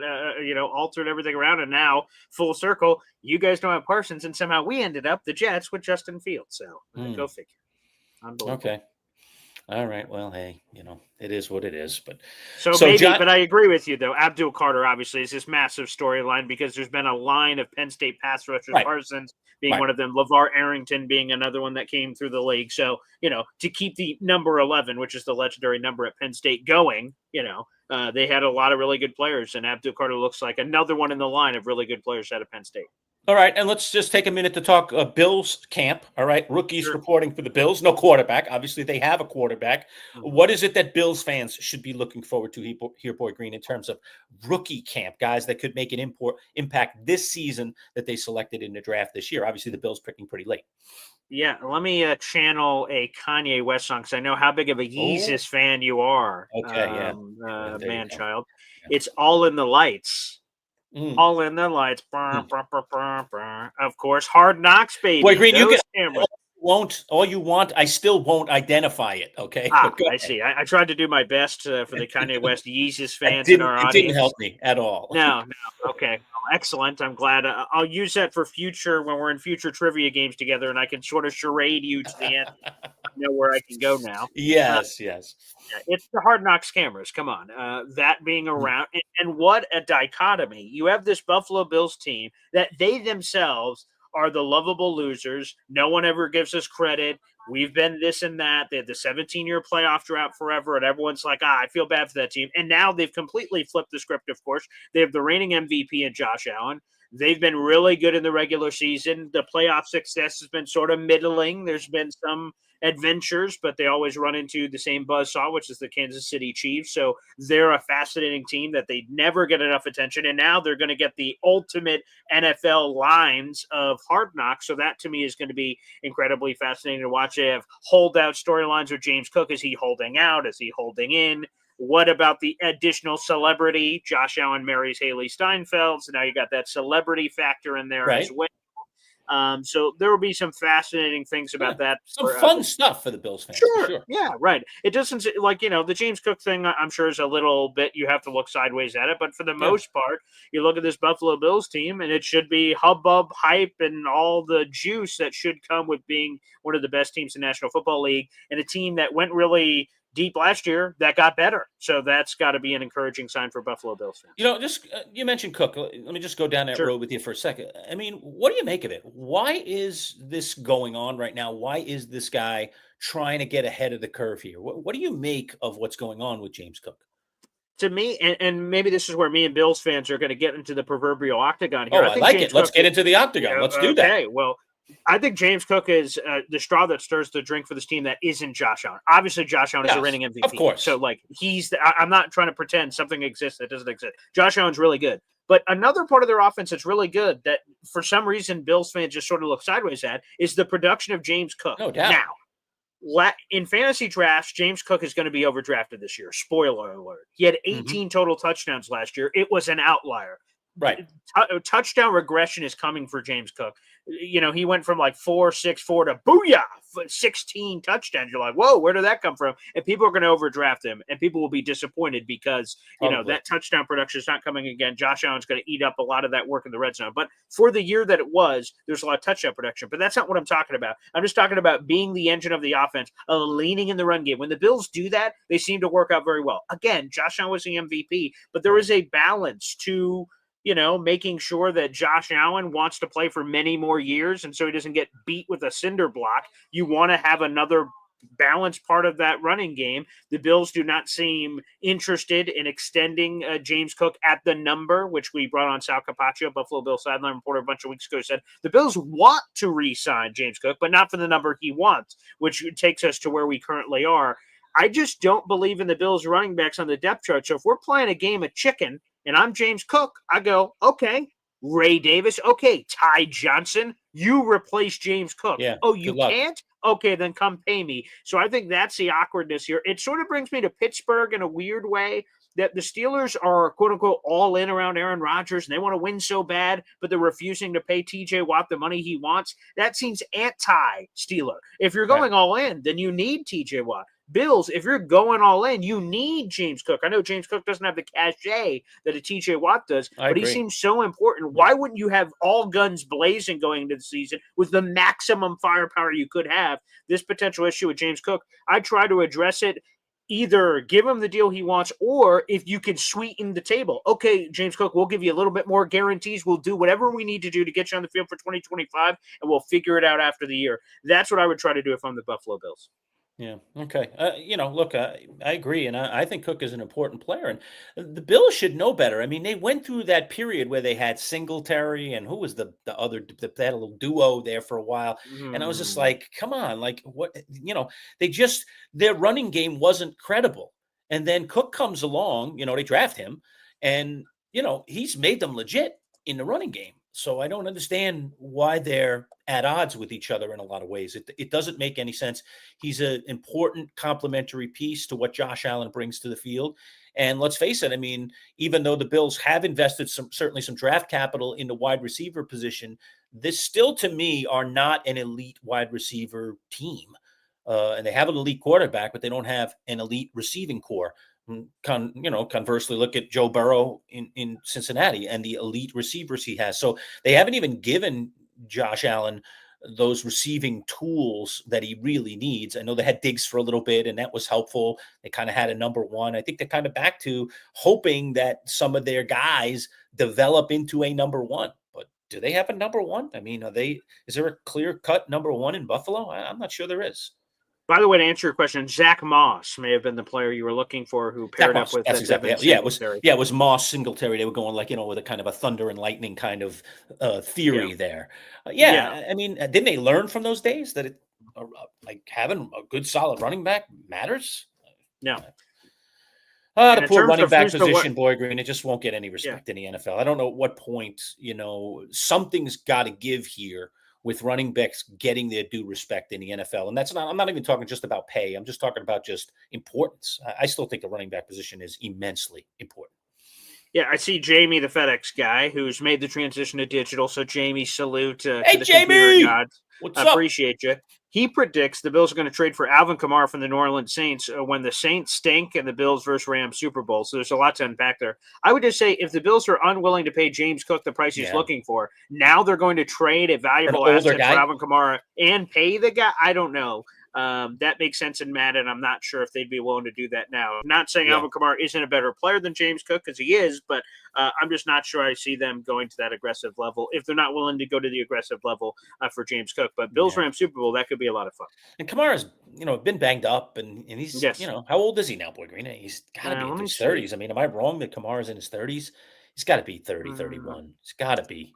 altered everything around, and now full circle, you guys don't have Parsons, and somehow we ended up the Jets with Justin Fields. So go figure. Unbelievable. Okay. All right. Well, hey, it is what it is. But but I agree with you though. Abdul Carter obviously is this massive storyline because there's been a line of Penn State pass rushers, Parsons being one of them, LeVar Arrington being another one that came through the league. So to keep the number 11, which is the legendary number at Penn State, going, they had a lot of really good players, and Abdul Carter looks like another one in the line of really good players out of Penn State. All right, and let's just take a minute to talk Bills camp. All right, rookies reporting for the Bills. No quarterback. Obviously, they have a quarterback. What is it that Bills fans should be looking forward to here, Boy Green, in terms of rookie camp, guys that could make an impact this season that they selected in the draft this year? Obviously, the Bills picking pretty late. Yeah, let me channel a Kanye West song because I know how big of a Yeezus fan you are. Okay, Manchild. It's All in the Lights. All in the lights. Of course, Hard Knocks, baby. Boy Green, all you want. I still won't identify it. Okay. I see. I tried to do my best for the Kanye West Yeezus fans in our audience. It didn't help me at all. No. Okay. Well, excellent. I'm glad. I'll use that for future when we're in future trivia games together, and I can sort of charade you to the end. Know where I can go now. Yes. It's the Hard Knocks cameras. Come on. That being around. And what a dichotomy. You have this Buffalo Bills team that they themselves are the lovable losers. No one ever gives us credit. We've been this and that. They had the 17-year playoff drought forever, and everyone's like, I feel bad for that team. And now they've completely flipped the script, of course. They have the reigning MVP in Josh Allen. They've been really good in the regular season. The playoff success has been sort of middling. There's been some adventures, but they always run into the same buzzsaw, which is the Kansas City Chiefs. So they're a fascinating team that they never get enough attention. And now they're going to get the ultimate NFL lines of Hard Knocks. So that to me is going to be incredibly fascinating to watch. They have holdout storylines with James Cook. Is he holding out? Is he holding in? What about the additional celebrity? Josh Allen marries Haley Steinfeld. So now you got that celebrity factor in there as well. So there will be some fascinating things about that. Some fun stuff for the Bills fans. Sure. Yeah, right. It doesn't the James Cook thing, I'm sure is a little bit, you have to look sideways at it. But for the most part, you look at this Buffalo Bills team and it should be hubbub, hype, and all the juice that should come with being one of the best teams in the National Football League and a team that went really deep last year that got better. So that's got to be an encouraging sign for Buffalo Bills fans. Just you mentioned Cook. Let me just go down that road with you for a second. I mean, what do you make of it? Why is this going on right now? Why is this guy trying to get ahead of the curve here? What do you make of what's going on with James Cook? To me, and maybe this is where me and Bills fans are going to get into the proverbial octagon here. I like it. Let's get into the octagon. Let's do that. Okay, well, I think James Cook is the straw that stirs the drink for this team that isn't Josh Allen. Obviously, Josh Allen is a reigning MVP. Of course. So, I'm not trying to pretend something exists that doesn't exist. Josh Allen's really good. But another part of their offense that's really good that for some reason Bills fans just sort of look sideways at is the production of James Cook. No doubt. Now, in fantasy drafts, James Cook is going to be overdrafted this year. Spoiler alert. He had 18 total touchdowns last year. It was an outlier. Right. touchdown regression is coming for James Cook. He went from like 4.64 to booyah, 16 touchdowns. You're like, whoa, where did that come from? And people are going to overdraft him, and people will be disappointed because Probably. that touchdown production is not coming again. Josh Allen's going to eat up a lot of that work in the red zone. But for the year that it was, there's a lot of touchdown production. But that's not what I'm talking about. I'm just talking about being the engine of the offense, leaning in the run game. When the Bills do that, they seem to work out very well. Again, Josh Allen was the MVP, but there is a balance to making sure that Josh Allen wants to play for many more years, and so he doesn't get beat with a cinder block. You want to have another balanced part of that running game. The Bills do not seem interested in extending James Cook at the number, which we brought on Sal Capaccio, Buffalo Bills sideline reporter, a bunch of weeks ago, said the Bills want to re-sign James Cook, but not for the number he wants, which takes us to where we currently are. I just don't believe in the Bills running backs on the depth chart. So if we're playing a game of chicken and I'm James Cook, I go, okay, Ray Davis, okay, Ty Johnson, you replace James Cook. Yeah. Oh, you good luck. can't? Okay, then come pay me. So I think that's the awkwardness here. It sort of brings me to Pittsburgh in a weird way, that the Steelers are, quote unquote, all in around Aaron Rodgers and they want to win so bad, but they're refusing to pay TJ Watt the money he wants. That seems anti-Steeler. If you're going all in, then you need TJ Watt. Bills, if you're going all in, you need James Cook. I know James Cook doesn't have the cachet that a TJ Watt does, but he seems so important. Why wouldn't you have all guns blazing going into the season with the maximum firepower you could have? This potential issue with James Cook, I try to address it. Either give him the deal he wants, or if you can sweeten the table. Okay, James Cook, we'll give you a little bit more guarantees. We'll do whatever we need to do to get you on the field for 2025, and we'll figure it out after the year. That's what I would try to do if I'm the Buffalo Bills. Yeah. Okay. Look, I agree, and I think Cook is an important player, and the Bills should know better. I mean, they went through that period where they had Singletary, and who was the other? They had a little duo there for a while, and I was just like, come on, like what? Their running game wasn't credible, and then Cook comes along. They draft him, and he's made them legit in the running game. So I don't understand why they're at odds with each other in a lot of ways. It doesn't make any sense. He's an important complementary piece to what Josh Allen brings to the field. And let's face it, I mean, even though the Bills have invested certainly some draft capital in the wide receiver position, this still to me are not an elite wide receiver team. And they have an elite quarterback, but they don't have an elite receiving core. Conversely, look at Joe Burrow in Cincinnati and the elite receivers he has. So they haven't even given Josh Allen those receiving tools that he really needs. I know they had Diggs for a little bit, and that was helpful. They kind of had a number one. I think they're kind of back to hoping that some of their guys develop into a number one. But do they have a number one? I mean, is there a clear-cut number one in Buffalo? I'm not sure there is. By the way, to answer your question, Zach Moss may have been the player you were looking for who paired up with exactly Devin it was Moss Singletary. They were going with a kind of a thunder and lightning kind of theory there. I mean, didn't they learn from those days that having a good solid running back matters? No. The poor running back position, Boy Green, it just won't get any respect in the NFL. I don't know at what point, something's got to give here with running backs getting their due respect in the NFL. And I'm not even talking just about pay. I'm just talking about just importance. I still think the running back position is immensely important. Yeah, I see Jamie, the FedEx guy, who's made the transition to digital. So, Jamie, salute to the Jamie! Gods. What's up? Appreciate you. He predicts the Bills are going to trade for Alvin Kamara from the New Orleans Saints when the Saints stink and the Bills versus Rams Super Bowl. So there's a lot to unpack there. I would just say if the Bills are unwilling to pay James Cook the price he's looking for, now they're going to trade a valuable asset for Alvin Kamara and pay the guy. I don't know. That makes sense in Madden. I'm not sure if they'd be willing to do that now. I'm not saying Alvin Kamara isn't a better player than James Cook, because he is, but I'm just not sure I see them going to that aggressive level if they're not willing to go to the aggressive level for James Cook. But Bills Rams Super Bowl, that could be a lot of fun. And Kamara's, been banged up, and he's, how old is he now, Boy Green? He's got to be in his 30s. I mean, am I wrong that Kamara's in his 30s? He's got to be 30, 31. He's got to be.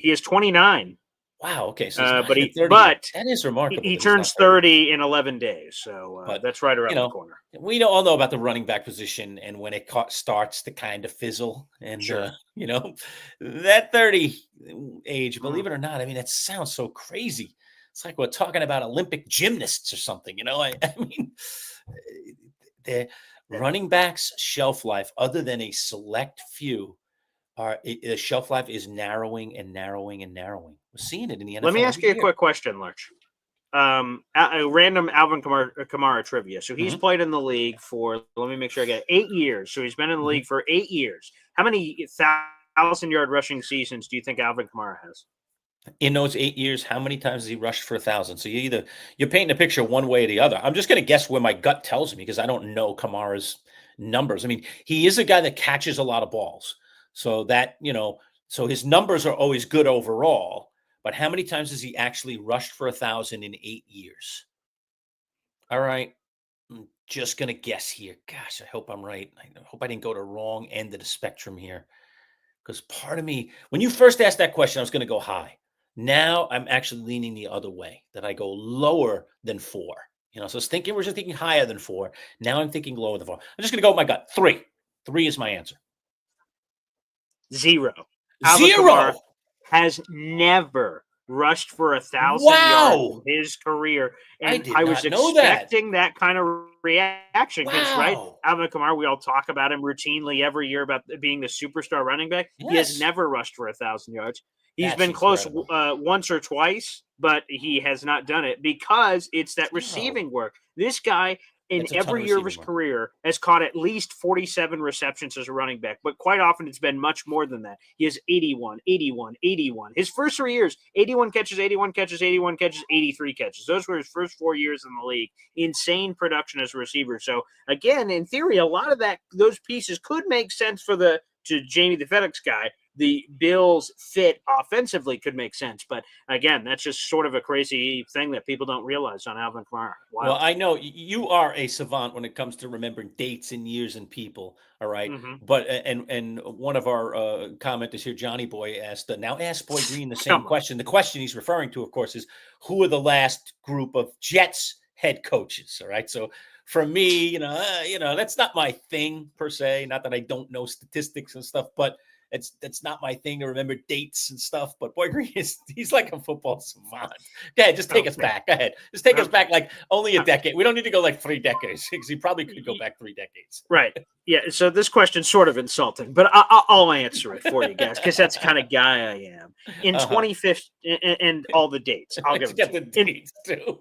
He is 29. Wow. Okay. So but that is remarkable. He turns 30 in 11 days. So that's right around the corner. We all know about the running back position and when it starts to kind of fizzle. And, that 30 age, believe it or not, I mean, that sounds so crazy. It's like we're talking about Olympic gymnasts or something, I mean, the running backs' shelf life, other than a select few, The shelf life is narrowing and narrowing and narrowing. We're seeing it in the NFL. Let me ask every you a year. quick question, Lurch. A random Alvin Kamara trivia. So he's played in the league for, let me make sure I get it, 8 years. So he's been in the league for 8 years. How many 1,000-yard rushing seasons do you think Alvin Kamara has? In those 8 years, how many times has he rushed for 1,000? So you're painting a picture one way or the other. I'm just going to guess where my gut tells me because I don't know Kamara's numbers. I mean, he is a guy that catches a lot of balls. So that, so his numbers are always good overall. But how many times has he actually rushed for 1,000 in 8 years? All right. I'm just going to guess here. Gosh, I hope I'm right. I hope I didn't go to the wrong end of the spectrum here. Because part of me, when you first asked that question, I was going to go high. Now I'm actually leaning the other way, that I go lower than 4. So I was thinking, we're just thinking higher than 4. Now I'm thinking lower than 4. I'm just going to go with my gut. 3. 3 is my answer. 0. Alvin Kamara has never rushed for 1,000 yards in his career, and I was expecting that kind of reaction because, right, Alvin Kamara, we all talk about him routinely every year about being the superstar running back. Yes. He has never rushed for 1,000 yards. He's been close once or twice, but he has not done it because it's that receiving work. This guy, in every year of his career, has caught at least 47 receptions as a running back, but quite often it's been much more than that. He has 81, 81, 81. His first 3 years, 81 catches, 81 catches, 81 catches, 83 catches. Those were his first 4 years in the league. Insane production as a receiver. So, again, in theory, a lot of those pieces could make sense to Jamie the FedEx guy. The Bills' fit offensively could make sense. But, again, that's just sort of a crazy thing that people don't realize on Alvin Kamara. Wow. Well, I know you are a savant when it comes to remembering dates and years and people, all right? Mm-hmm. But and one of our commenters here, Johnny Boy, asked, now ask Boy Green the same question. The question he's referring to, of course, is who are the last group of Jets head coaches, all right? So for me, that's not my thing per se. Not that I don't know statistics and stuff, but that's not my thing to remember dates and stuff. But Boy Green he's like a football savant. Go ahead, just take us back. Go ahead, just take us back like only a decade. We don't need to go like 3 decades because he probably could go back 3 decades. Right. Yeah. So this question's sort of insulting, but I'll answer it for you guys because that's the kind of guy I am. In 2015, and all the dates, I'll give the dates too.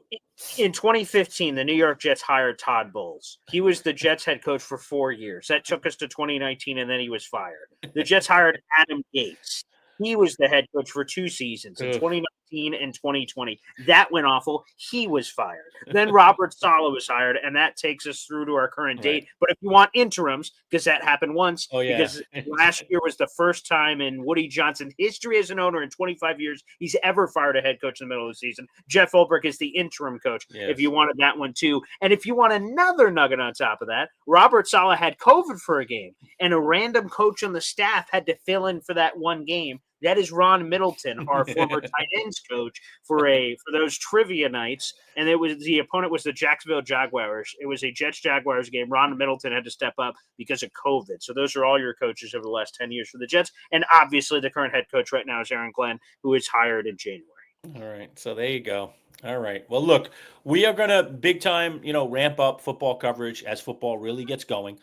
In 2015, the New York Jets hired Todd Bowles. He was the Jets head coach for 4 years. That took us to 2019, and then he was fired. The Jets hired Adam Gates. He was the head coach for 2 seasons, in 2019 and 2020. That went awful. He was fired. Then Robert Saleh was hired, and that takes us through to our current date. But if you want interims, because that happened once, because last year was the first time in Woody Johnson's history as an owner in 25 years he's ever fired a head coach in the middle of the season. Jeff Ulbrich is the interim coach, if you wanted that one too. And if you want another nugget on top of that, Robert Saleh had COVID for a game, and a random coach on the staff had to fill in for that one game. That is Ron Middleton, our former tight ends coach, for those trivia nights. And the opponent was the Jacksonville Jaguars. It was a Jets-Jaguars game. Ron Middleton had to step up because of COVID. So those are all your coaches over the last 10 years for the Jets. And obviously the current head coach right now is Aaron Glenn, who is hired in January. All right. So there you go. All right. Well, look, we are going to big time, ramp up football coverage as football really gets going.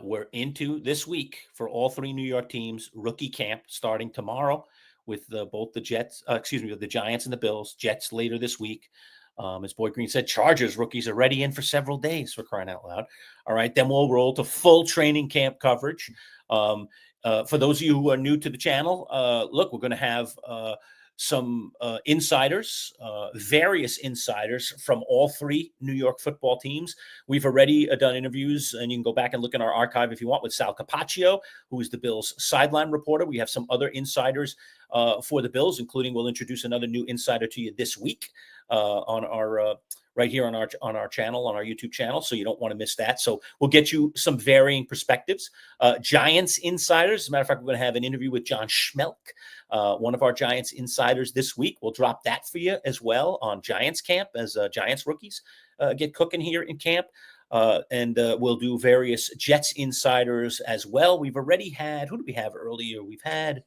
We're into this week for all 3 New York teams, rookie camp starting tomorrow with both the the Giants and the Bills. Jets later this week. As Boy Green said, Chargers rookies are already in for several days, for crying out loud. All right. Then we'll roll to full training camp coverage. For those of you who are new to the channel, look, we're going to have some insiders, various insiders from all 3 New York football teams. We've already done interviews, and you can go back and look in our archive if you want, with Sal Capaccio, who is the Bills sideline reporter. We have some other insiders for the Bills, including we'll introduce another new insider to you this week on our right here on our channel, on our YouTube channel. So you don't want to miss that. So we'll get you some varying perspectives. Giants insiders. As a matter of fact, we're going to have an interview with John Schmelk, one of our Giants insiders this week. We'll drop that for you as well on Giants camp as Giants rookies get cooking here in camp. And we'll do various Jets insiders as well. We've already had, who did we have earlier? We've had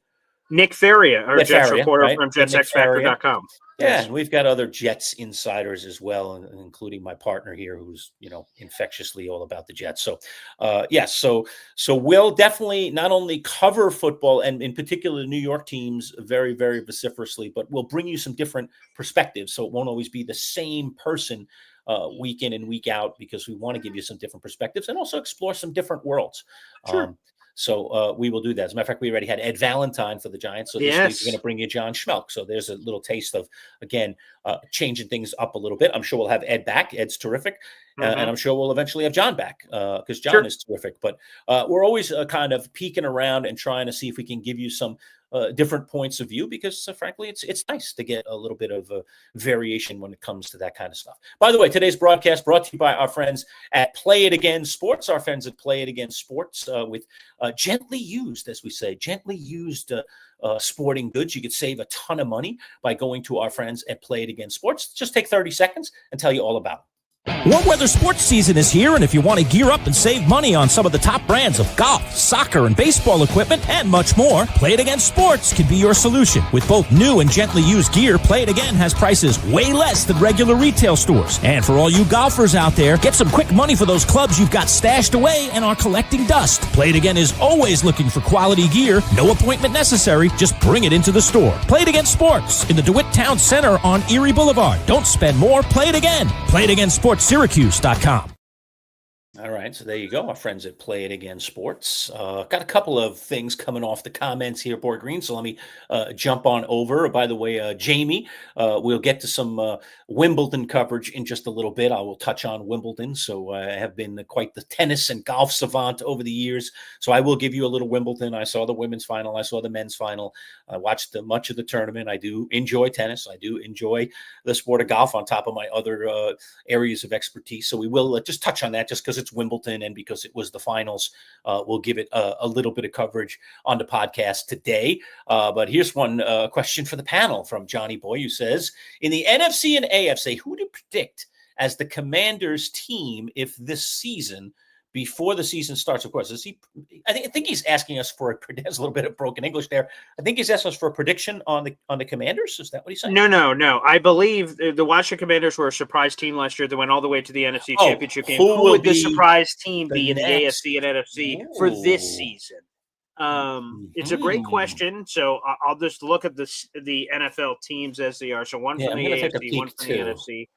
Nick Faria, our Nick Jets Faria, reporter right? from Nick Faria. JetsXFactor.com. Yeah, Yes. and we've got other Jets insiders as well, including my partner here, who's infectiously all about the Jets. So, yes, so we'll definitely not only cover football and in particular the New York teams very, very vociferously, but we'll bring you some different perspectives. So it won't always be the same person week in and week out, because we want to give you some different perspectives and also explore some different worlds. Sure. So we will do that. As a matter of fact, we already had Ed Valentine for the Giants. So this week we're going to bring you John Schmelk. So there's a little taste of, again, changing things up a little bit. I'm sure we'll have Ed back. Ed's terrific. And I'm sure we'll eventually have John back because John is terrific. But we're always kind of peeking around and trying to see if we can give you some different points of view, because frankly, it's nice to get a little bit of variation when it comes to that kind of stuff. By the way, today's broadcast brought to you by our friends at Play It Again Sports. Our friends at Play It Again Sports with gently used, as we say, gently used sporting goods. You could save a ton of money by going to our friends at Play It Again Sports. Just take 30 seconds and tell you all about it. Warm weather sports season is here, and if you want to gear up and save money on some of the top brands of golf, soccer, and baseball equipment, and much more, Play It Again Sports can be your solution. With both new and gently used gear, Play It Again has prices way less than regular retail stores. And for all you golfers out there, get some quick money for those clubs you've got stashed away and are collecting dust. Play It Again is always looking for quality gear. No appointment necessary. Just bring it into the store. Play It Again Sports in the DeWitt Town Center on Erie Boulevard. Don't spend more. Play it again. Play It Again Sports. Syracuse.com. All right, so there you go, our friends at Play It Again Sports. Got a couple of things coming off the comments here, Boy Green, so let me jump on over. By the way, Jamie, we'll get to some Wimbledon coverage in just a little bit. I will touch on Wimbledon, so I have been quite the tennis and golf savant over the years, so I will give you a little Wimbledon. I saw the women's final. I saw the men's final. I watched much of the tournament. I do enjoy tennis. I do enjoy the sport of golf on top of my other areas of expertise, so we will just touch on that just because it's Wimbledon and because it was the finals. We'll give it a little bit of coverage on the podcast today. But here's one question for the panel from Johnny Boy, who says, in the NFC and AFC, who do you predict as the Commanders team if this season, before the season starts, of course, I think he's asking us for there's a little bit of broken English there. I think he's asking us for a prediction on the Commanders. Is that what he's saying? No. I believe the Washington Commanders were a surprise team last year that went all the way to the NFC Championship game. Who would the surprise team be in the AFC and NFC for this season? It's a great question. So I'll just look at the NFL teams as they are. So one from the AFC, one from the NFC.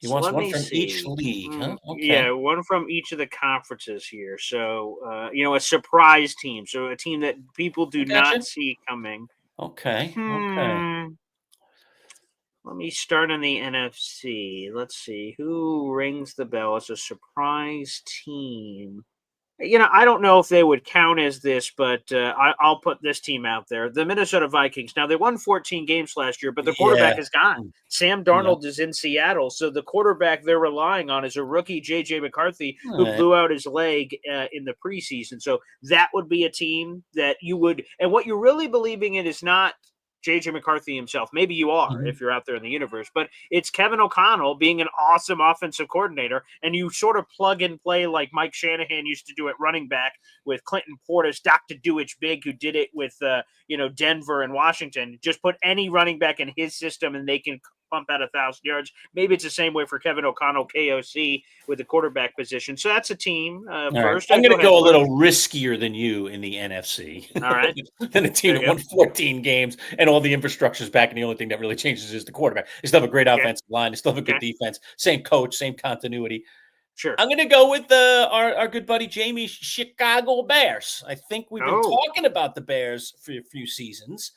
He wants one from each league, huh? Okay. Yeah, one from each of the conferences here. So, a surprise team. So a team that people do not see coming. Okay. Let me start on the NFC. Let's see. Who rings the bell as a surprise team? I don't know if they would count as this, but I'll put this team out there. The Minnesota Vikings. Now, they won 14 games last year, but the quarterback is gone. Sam Darnold is in Seattle, so the quarterback they're relying on is a rookie, J.J. McCarthy, who blew out his leg in the preseason. So that would be a team that you would – and what you're really believing in is not – J.J. McCarthy himself. Maybe you are if you're out there in the universe, but it's Kevin O'Connell being an awesome offensive coordinator, and you sort of plug and play like Mike Shanahan used to do at running back with Clinton Portis, Dr. Dewich Big, who did it with Denver and Washington. Just put any running back in his system, and they can pump out 1,000 yards. Maybe it's the same way for Kevin O'Connell, KOC, with the quarterback position. So that's a team. First, I'm going to go a little riskier than you in the NFC. All right. Than a team that won 14 games and all the infrastructure's back, and the only thing that really changes is the quarterback. They still have a great offensive line. They still have a good defense. Same coach, same continuity. Sure. I'm going to go with our good buddy Jamie's Chicago Bears. I think we've been talking about the Bears for a few seasons.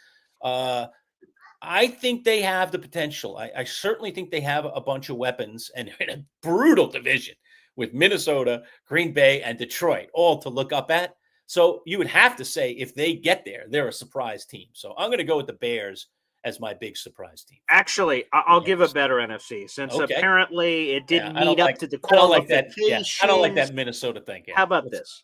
I think they have the potential. I certainly think they have a bunch of weapons, and in a brutal division with Minnesota, Green Bay, and Detroit, all to look up at. So you would have to say if they get there, they're a surprise team. So I'm going to go with the Bears as my big surprise team. Actually, I'll give a better NFC since apparently it didn't meet up to the qualifications. I don't like that Minnesota thing. Yeah. How about this?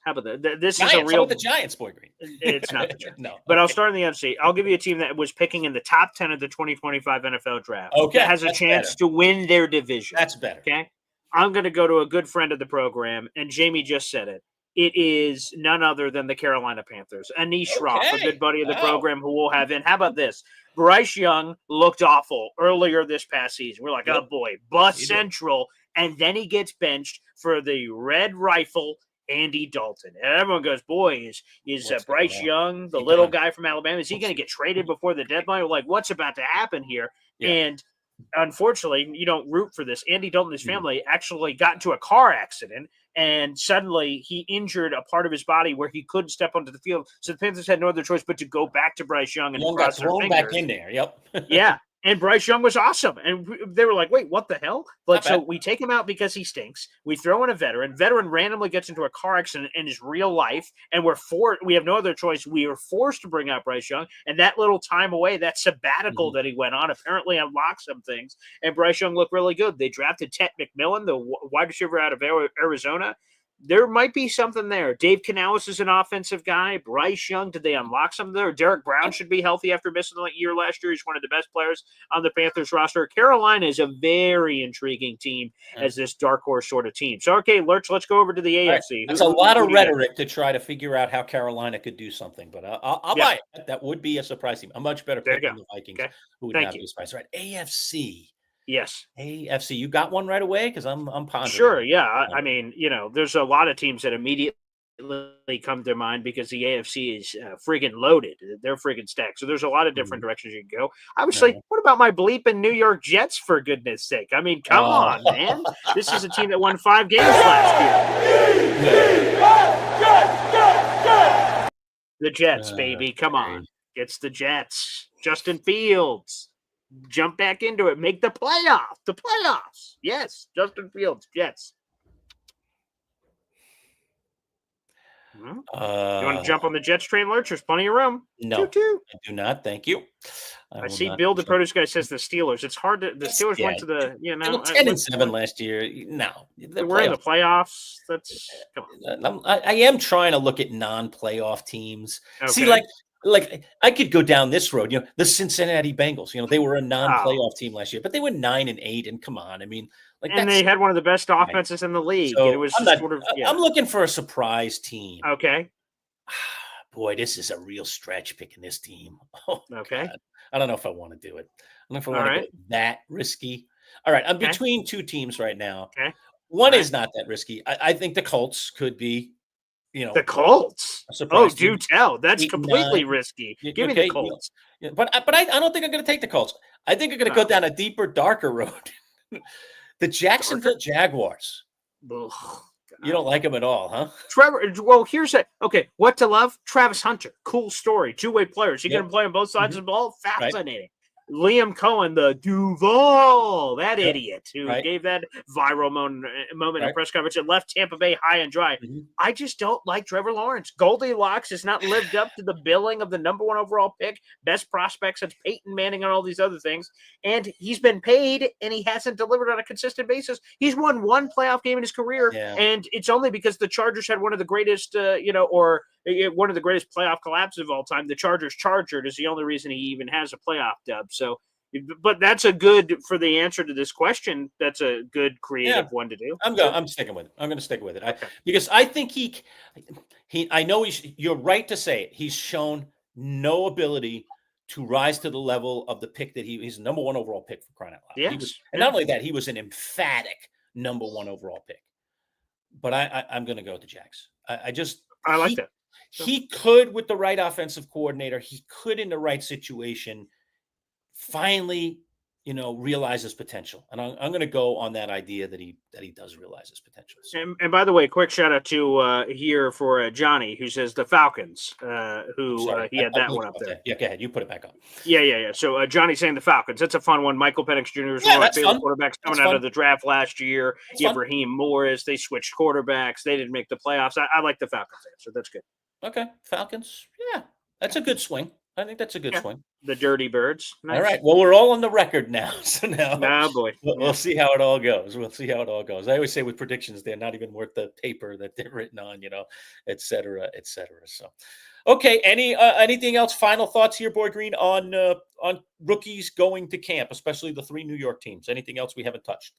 This Giants, is a real the Giants, Boy Green. It's not the Giants. No. But I'll start in the NFC. I'll give you a team that was picking in the top 10 of the 2025 NFL draft. Okay. That has a chance to win their division. That's better. Okay. I'm going to go to a good friend of the program, and Jamie just said it. It is none other than the Carolina Panthers. Anish Shroff, a good buddy of the program who we'll have in. How about this? Bryce Young looked awful earlier this past season. We're like, oh boy, bust central. And then he gets benched for the Red Rifle, Andy Dalton. And everyone goes, boy, is Bryce Young, the little guy from Alabama, is he going to get traded before the deadline? We're like, what's about to happen here? Yeah. And unfortunately, you don't root for this. Andy Dalton and his family actually got into a car accident, and suddenly he injured a part of his body where he couldn't step onto the field. So the Panthers had no other choice but to go back to Bryce Young and cross their fingers. Back in there. Yep. Yeah. And Bryce Young was awesome. And they were like, wait, what the hell? But so we take him out because he stinks. We throw in a veteran. Veteran randomly gets into a car accident in his real life. And we have no other choice. We are forced to bring out Bryce Young. And that little time away, that sabbatical that he went on, apparently unlocked some things. And Bryce Young looked really good. They drafted Ted McMillan, the wide receiver out of Arizona. There might be something there. Dave Canales is an offensive guy. Bryce Young, did they unlock something there? Derek Brown should be healthy after missing a year last year. He's one of the best players on the Panthers roster. Carolina is a very intriguing team as this dark horse sort of team. So, okay, Lerch, let's go over to the AFC. That's a lot of rhetoric to try to figure out how Carolina could do something, but I'll buy it. That would be a surprise team. A much better pick than the Vikings, who would not be surprised. Right, AFC. Yes. AFC. You got one right away? Because I'm pondering. Sure, yeah. I mean, there's a lot of teams that immediately come to mind because the AFC is friggin' loaded. They're friggin' stacked. So there's a lot of different directions you can go. Obviously, what about my bleeping New York Jets, for goodness sake? I mean, come on, man. This is a team that won 5 games last year. The Jets, baby. Come on. It's the Jets. Justin Fields. Jump back into it. Make the playoffs. The playoffs. Yes. Justin Fields. Jets. You want to jump on the Jets train, Lerch? There's plenty of room. No, I do not. Thank you. I see Bill, the produce guy, says the Steelers. It's hard to – the Steelers went to the – 10-7 last year. No. We're in the playoffs. That's – come on. I am trying to look at non-playoff teams. Okay. See, like I could go down this road, the Cincinnati Bengals, they were a non-playoff team last year, but they were 9-8. And come on, I mean, and they had one of the best offenses in the league. So and it was I'm looking for a surprise team. Okay. Boy, this is a real stretch picking this team. Oh, okay. God. I don't know if I want to do it. I don't know if I want to go that risky. All right. I'm between two teams right now. Okay. One is not that risky. I think the Colts could be, the Colts. Oh, do tell. That's completely risky. Give me the Colts. But I don't think I'm going to take the Colts. I think I'm going to go down a deeper, darker road. The Jacksonville Jaguars. Ugh, you don't like them at all, huh? Trevor. Well, here's it. Okay, what to love? Travis Hunter. Cool story. Two-way players. You're going to play on both sides of the ball. Fascinating. Right. Liam Cohen, the Duval, that idiot who gave that viral moment in press conference and left Tampa Bay high and dry. Mm-hmm. I just don't like Trevor Lawrence. Goldilocks has not lived up to the billing of the number 1 overall pick, best prospects since Peyton Manning and all these other things. And he's been paid, and he hasn't delivered on a consistent basis. He's won 1 playoff game in his career, and it's only because the Chargers had one of the greatest, or one of the greatest playoff collapses of all time. The Chargers chargered is the only reason he even has a playoff dub. So, but that's a good for the answer to this question. That's a good creative one to do. I'm sticking with it. I'm going to stick with it because I think he. I know you're right to say it. He's shown no ability to rise to the level of the pick that he's the number 1 overall pick, for crying out loud. Yes. And not only that, he was an emphatic number 1 overall pick. But I'm going to go with the Jags. I like that. He could, with the right offensive coordinator, he could, in the right situation, finally, realize his potential. And I'm going to go on that idea that he does realize his potential. So. And by the way, quick shout out to here for Johnny, who says the Falcons, he had that one up there. Yeah, go ahead. You put it back up. Yeah. So Johnny's saying the Falcons. That's a fun one. Michael Penix Jr. was one of my favorite quarterbacks coming out of the draft last year. Raheem Morris. They switched quarterbacks. They didn't make the playoffs. I like the Falcons answer. That's good. Okay. Falcons. Yeah, that's a good swing. I think that's a good swing. The Dirty Birds. Nice. All right. Well, we're all on the record now. So now boy. We'll see how it all goes. I always say with predictions, they're not even worth the paper that they're written on, et cetera, et cetera. So, okay. Anything else? Final thoughts here, Boy Green, on rookies going to camp, especially the 3 New York teams. Anything else we haven't touched?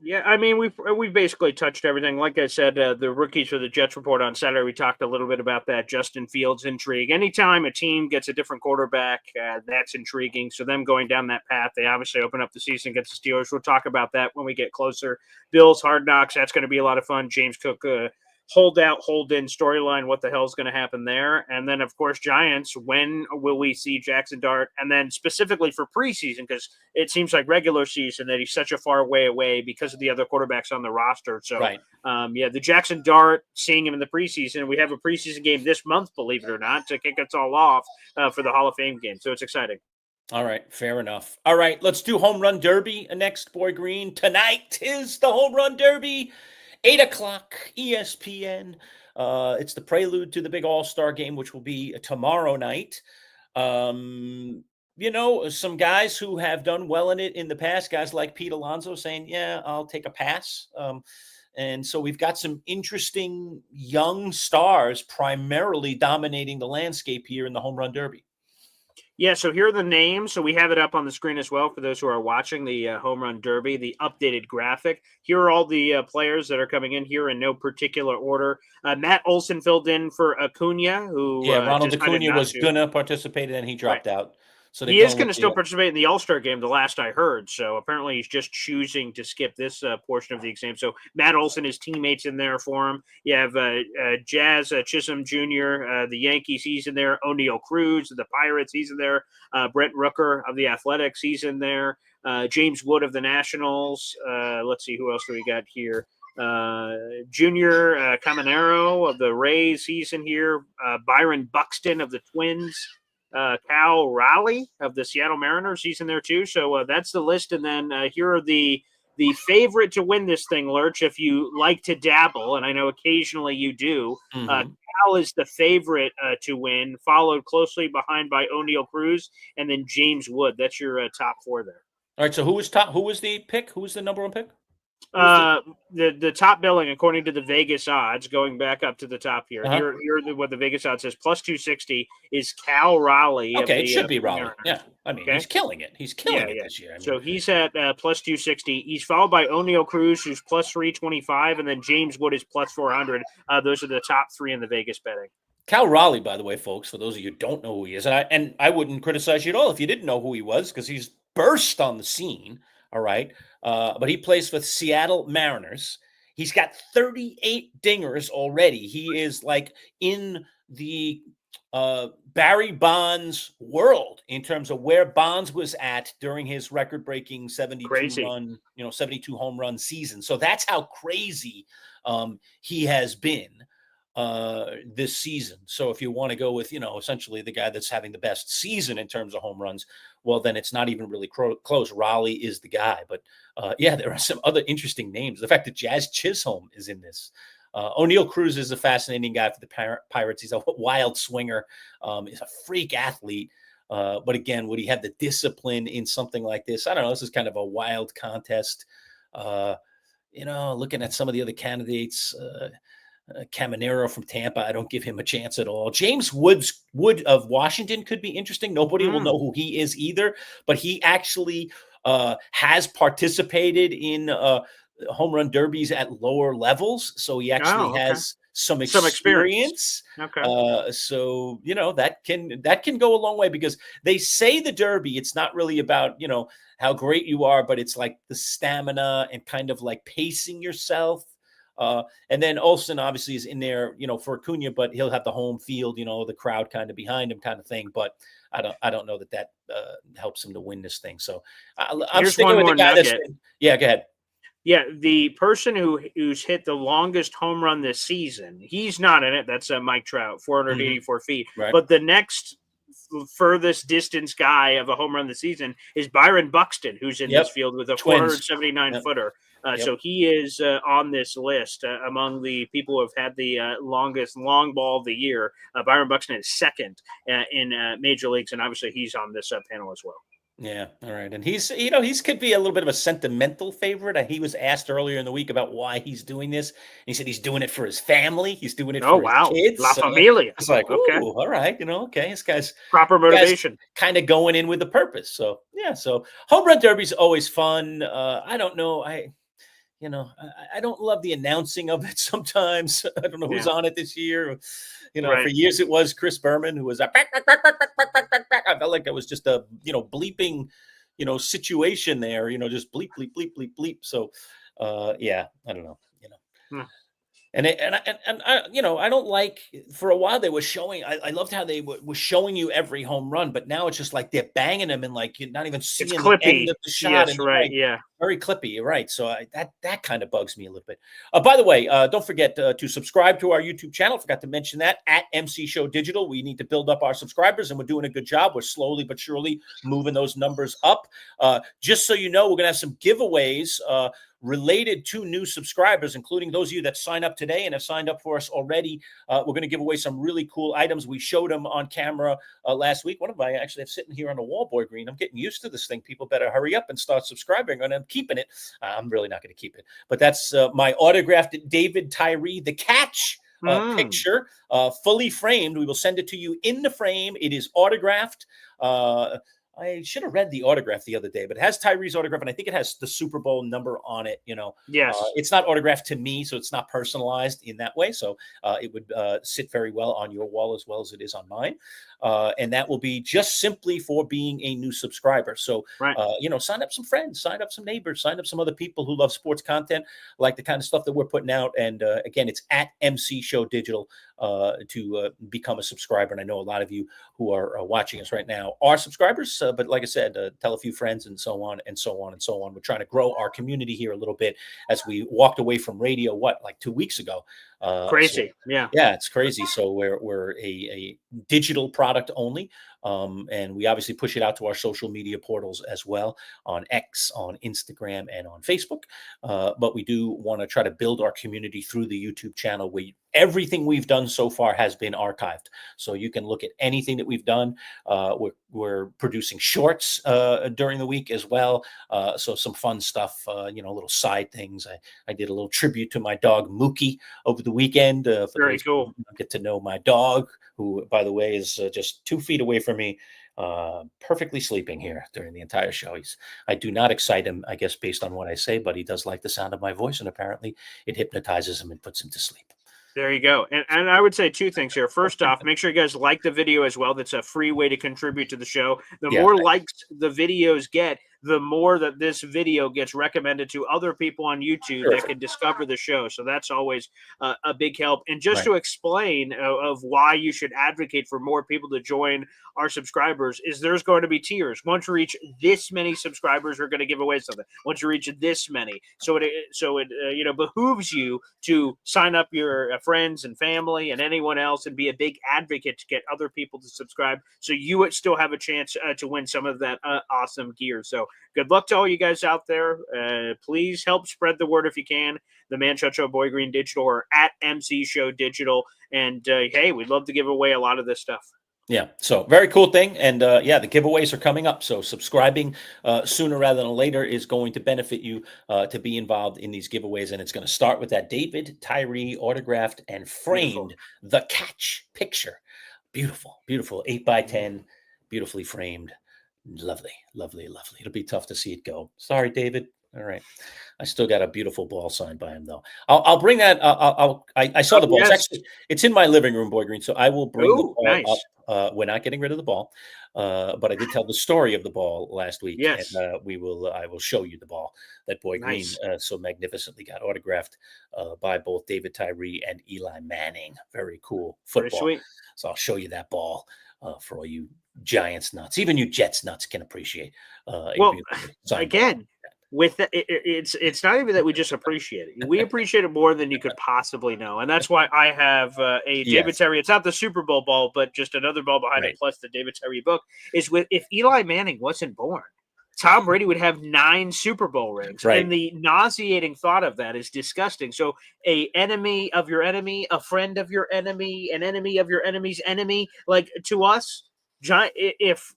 Yeah, I mean we've basically touched everything. Like I said, the rookies for the Jets report on Saturday, we talked a little bit about that. Justin Fields intrigue. Anytime a team gets a different quarterback, that's intriguing. So them going down that path, they obviously open up the season against the Steelers. We'll talk about that when we get closer. Bills Hard Knocks, that's going to be a lot of fun. James Cook. Hold out, hold in storyline. What the hell is going to happen there? And then, of course, Giants. When will we see Jackson Dart? And then specifically for preseason, because it seems like regular season that he's such a far way away because of the other quarterbacks on the roster. So, Right. the Jackson Dart, seeing him in the preseason. We have a preseason game this month, believe it or not, to kick us all off for the Hall of Fame game. So it's exciting. All right, fair enough. All right, let's do Home Run Derby next, Boy Green. Tonight is the Home Run Derby. 8:00, ESPN. It's the prelude to the big All-Star game, which will be tomorrow night. Some guys who have done well in it in the past, guys like Pete Alonso saying, yeah, I'll take a pass. And so we've got some interesting young stars primarily dominating the landscape here in the Home Run Derby. Yeah, so here are the names. So we have it up on the screen as well for those who are watching the Home Run Derby, the updated graphic. Here are all the players that are coming in here in no particular order. Matt Olson filled in for Acuna, who Ronald decided Acuna not was to. going to participate and then he dropped out. So He is going to still participate in the All-Star game, the last I heard. So apparently he's just choosing to skip this portion of the exam. So Matt Olson, his teammates in there for him. You have Jazz Chisholm Jr., the Yankees, he's in there. O'Neal Cruz, the Pirates, he's in there. Brent Rooker of the Athletics, he's in there. James Wood of the Nationals. Let's see, who else do we got here? Junior Caminero of the Rays, he's in here. Byron Buxton of the Twins. Cal Raleigh of the Seattle Mariners, he's in there too. So that's the list. And then here are the favorite to win this thing, Lerch, if you like to dabble, and I know occasionally you do. Cal is the favorite to win, followed closely behind by O'Neal Cruz and then James Wood. That's your top four there. All right, so who was top? Who was the pick? Who was the number one pick? The top billing according to the Vegas odds, going back up to the top here. Here what the Vegas odds says, plus 260 is Cal Raleigh. Okay, it should be Raleigh. Mariners. Yeah, I mean, he's killing it. He's killing it this year. I mean, so he's at plus 260. He's followed by O'Neal Cruz, who's plus 325, and then James Wood is plus 400. Those are the top three in the Vegas betting. Cal Raleigh, by the way, folks, for those of you who don't know who he is, and I wouldn't criticize you at all if you didn't know who he was, because he's burst on the scene. All right. But he plays for Seattle Mariners. He's got 38 dingers already. He is like in the Barry Bonds world in terms of where Bonds was at during his record-breaking 72 home run season. So that's how crazy he has been this season. So if you want to go with, essentially the guy that's having the best season in terms of home runs, well, then it's not even really close. Raleigh is the guy. But there are some other interesting names. The fact that Jazz Chisholm is in this. O'Neal Cruz is a fascinating guy for the Pirates. He's a wild swinger. He's a freak athlete. But again, would he have the discipline in something like this? I don't know. This is kind of a wild contest. Looking at some of the other candidates, Caminero from Tampa, I don't give him a chance at all. James Wood of Washington could be interesting. Nobody will know who he is either, but he actually has participated in home run derbies at lower levels, so he actually has some experience. Okay. So that can go a long way, because they say the derby, it's not really about how great you are, but it's like the stamina and kind of like pacing yourself. And then Olsen obviously is in there, for Acuna, but he'll have the home field, the crowd kind of behind him, kind of thing. But I don't know that helps him to win this thing. So I'm sticking with the guy that's go ahead. Yeah, the person who's hit the longest home run this season, he's not in it. That's Mike Trout, 484 feet. Right. But the next furthest distance guy of a home run this season is Byron Buxton, who's in this field with a 479-footer. So he is on this list among the people who have had the longest long ball of the year. Byron Buxton is second in major leagues, and obviously he's on this panel as well. Yeah. All right. And he's could be a little bit of a sentimental favorite. He was asked earlier in the week about why he's doing this. And he said he's doing it for his family. He's doing it for his kids. La Familia. It's like, okay, all right. This guy's proper motivation, kind of going in with a purpose. So, yeah. So home run derby is always fun. I don't know. I don't love the announcing of it sometimes. I don't know who's Yeah. on it this year. For Right. years it was Chris Berman, who was a I felt like it was just a bleeping situation there. Just bleep bleep bleep bleep bleep. So yeah, I don't know. Hmm. And I don't like. For a while they were showing. I loved how they were showing you every home run, but now it's just like they're banging them and like you're not even It's seeing the end clippy. of the shot. Yes, And right. Yeah. very clippy. You're right. So that kind of bugs me a little bit. By the way, don't forget to subscribe to our YouTube channel. Forgot to mention that at MC Show Digital. We need to build up our subscribers, and we're doing a good job. We're slowly but surely moving those numbers up. Just so you know, we're gonna have some giveaways related to new subscribers, including those of you that sign up today and have signed up for us already. We're going to give away some really cool items. We showed them on camera last week. One of them I actually have sitting here on the wall, Boy Green. I'm getting used to this thing. People better hurry up and start subscribing, and I'm keeping it. I'm really not going to keep it. But that's my autographed David Tyree, the catch picture, fully framed. We will send it to you in the frame. It is autographed. I should have read the autograph the other day, but it has Tyree's autograph, and I think it has the Super Bowl number on it. Yes. It's not autographed to me, so it's not personalized in that way. So it would sit very well on your wall as well as it is on mine. And that will be just simply for being a new subscriber. So, Right. Sign up some friends, sign up some neighbors, sign up some other people who love sports content, like the kind of stuff that we're putting out. And again, it's at MC Show Digital to become a subscriber. And I know a lot of you who are watching us right now are subscribers. But like I said, tell a few friends and so on and so on and so on. We're trying to grow our community here a little bit as we walked away from radio, like 2 weeks ago. Crazy. Yeah. Yeah, it's crazy. So we're a digital product only. And we obviously push it out to our social media portals as well, on X, on Instagram, and on Facebook. But we do want to try to build our community through the YouTube channel, where everything we've done so far has been archived. So you can look at anything that we've done. We're producing shorts during the week as well. So some fun stuff, little side things. I did a little tribute to my dog Mookie over the weekend. Very cool. Get to know my dog, who, by the way, is just 2 feet away from me, perfectly sleeping here during the entire show. I do not excite him, I guess, based on what I say, but he does like the sound of my voice, and apparently it hypnotizes him and puts him to sleep. There you go. And I would say 2 things here. First off, make sure you guys like the video as well. That's a free way to contribute to the show. The more likes the videos get, the more that this video gets recommended to other people on YouTube that can discover the show. So that's always a big help. And just to explain of why you should advocate for more people to join our subscribers, is there's going to be tiers. Once you reach this many subscribers, we're going to give away something. Once you reach this many, so it behooves you to sign up your friends and family and anyone else, and be a big advocate to get other people to subscribe, so you would still have a chance to win some of that awesome gear. So good luck to all you guys out there. Please help spread the word if you can. The Manchild Show Boy Green Digital, or at MC Show Digital. And hey, we'd love to give away a lot of this stuff. Yeah, so very cool thing. And the giveaways are coming up. So subscribing sooner rather than later is going to benefit you to be involved in these giveaways. And it's going to start with that David Tyree autographed and framed The Catch picture. Beautiful, beautiful. 8x10, beautifully framed. Lovely, lovely, lovely. It'll be tough to see it go. Sorry, David. All right. I still got a beautiful ball signed by him, though. I'll bring that. I saw the ball. Yes. It's in my living room, Boy Green. So I will bring the ball nice. up. We're not getting rid of the ball, but I did tell the story of the ball last week. Yes. And I will show you the ball that Boy Green so magnificently got autographed by both David Tyree and Eli Manning. Very cool football. Very sweet. So I'll show you that ball for all you Giants nuts. Even you Jets nuts can appreciate. Again, with it's not even that we just appreciate it. We appreciate it more than you could possibly know, and that's why I have a David Tyree. It's not the Super Bowl ball, but just another ball behind it, plus the David Tyree book. Is with if Eli Manning wasn't born, Tom Brady would have 9 Super Bowl rings, and the nauseating thought of that is disgusting. So, a enemy of your enemy, a friend of your enemy, an enemy of your enemy's enemy, like to us. If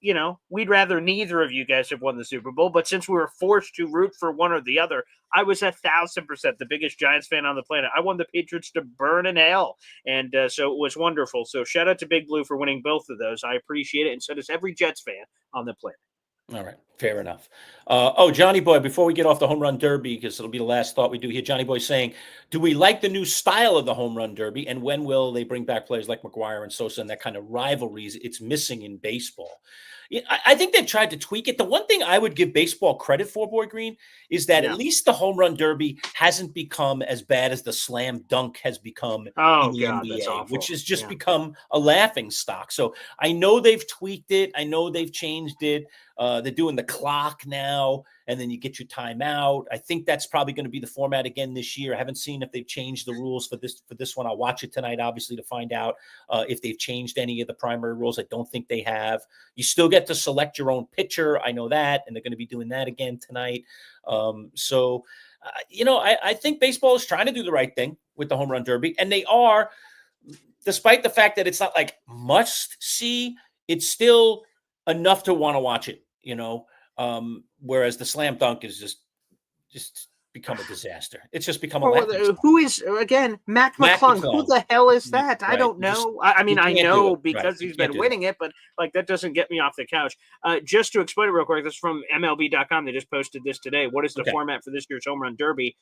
we'd rather neither of you guys have won the Super Bowl, but since we were forced to root for one or the other, I was 1,000% the biggest Giants fan on the planet. I want the Patriots to burn in hell, and so it was wonderful. So shout out to Big Blue for winning both of those. I appreciate it, and so does every Jets fan on the planet. All right. Fair enough. Johnny Boy, before we get off the home run derby, because it'll be the last thought we do here, Johnny Boy saying, do we like the new style of the home run derby? And when will they bring back players like McGuire and Sosa and that kind of rivalries it's missing in baseball? Yeah, I think they've tried to tweak it. The one thing I would give baseball credit for, Boy Green, is that at least the home run derby hasn't become as bad as the slam dunk has become in the God, that's NBA, awful. which has just become a laughing stock. So I know they've tweaked it. I know they've changed it. They're doing the clock now, and then you get your timeout. I think that's probably going to be the format again this year. I haven't seen if they've changed the rules for this one. I'll watch it tonight, obviously, to find out if they've changed any of the primary rules. I don't think they have. You still get to select your own pitcher. I know that, and they're going to be doing that again tonight. I think baseball is trying to do the right thing with the home run derby, and they are, despite the fact that it's not like must see, it's still enough to want to watch it, whereas the slam dunk is just become a disaster. It's just become a laughing stock. Who is, again, Matt McClung? Who the hell is that? I don't know. I know because he's been winning it, but that doesn't get me off the couch. Just to explain it real quick, this is from MLB.com. They just posted this today. What is the format for this year's home run derby?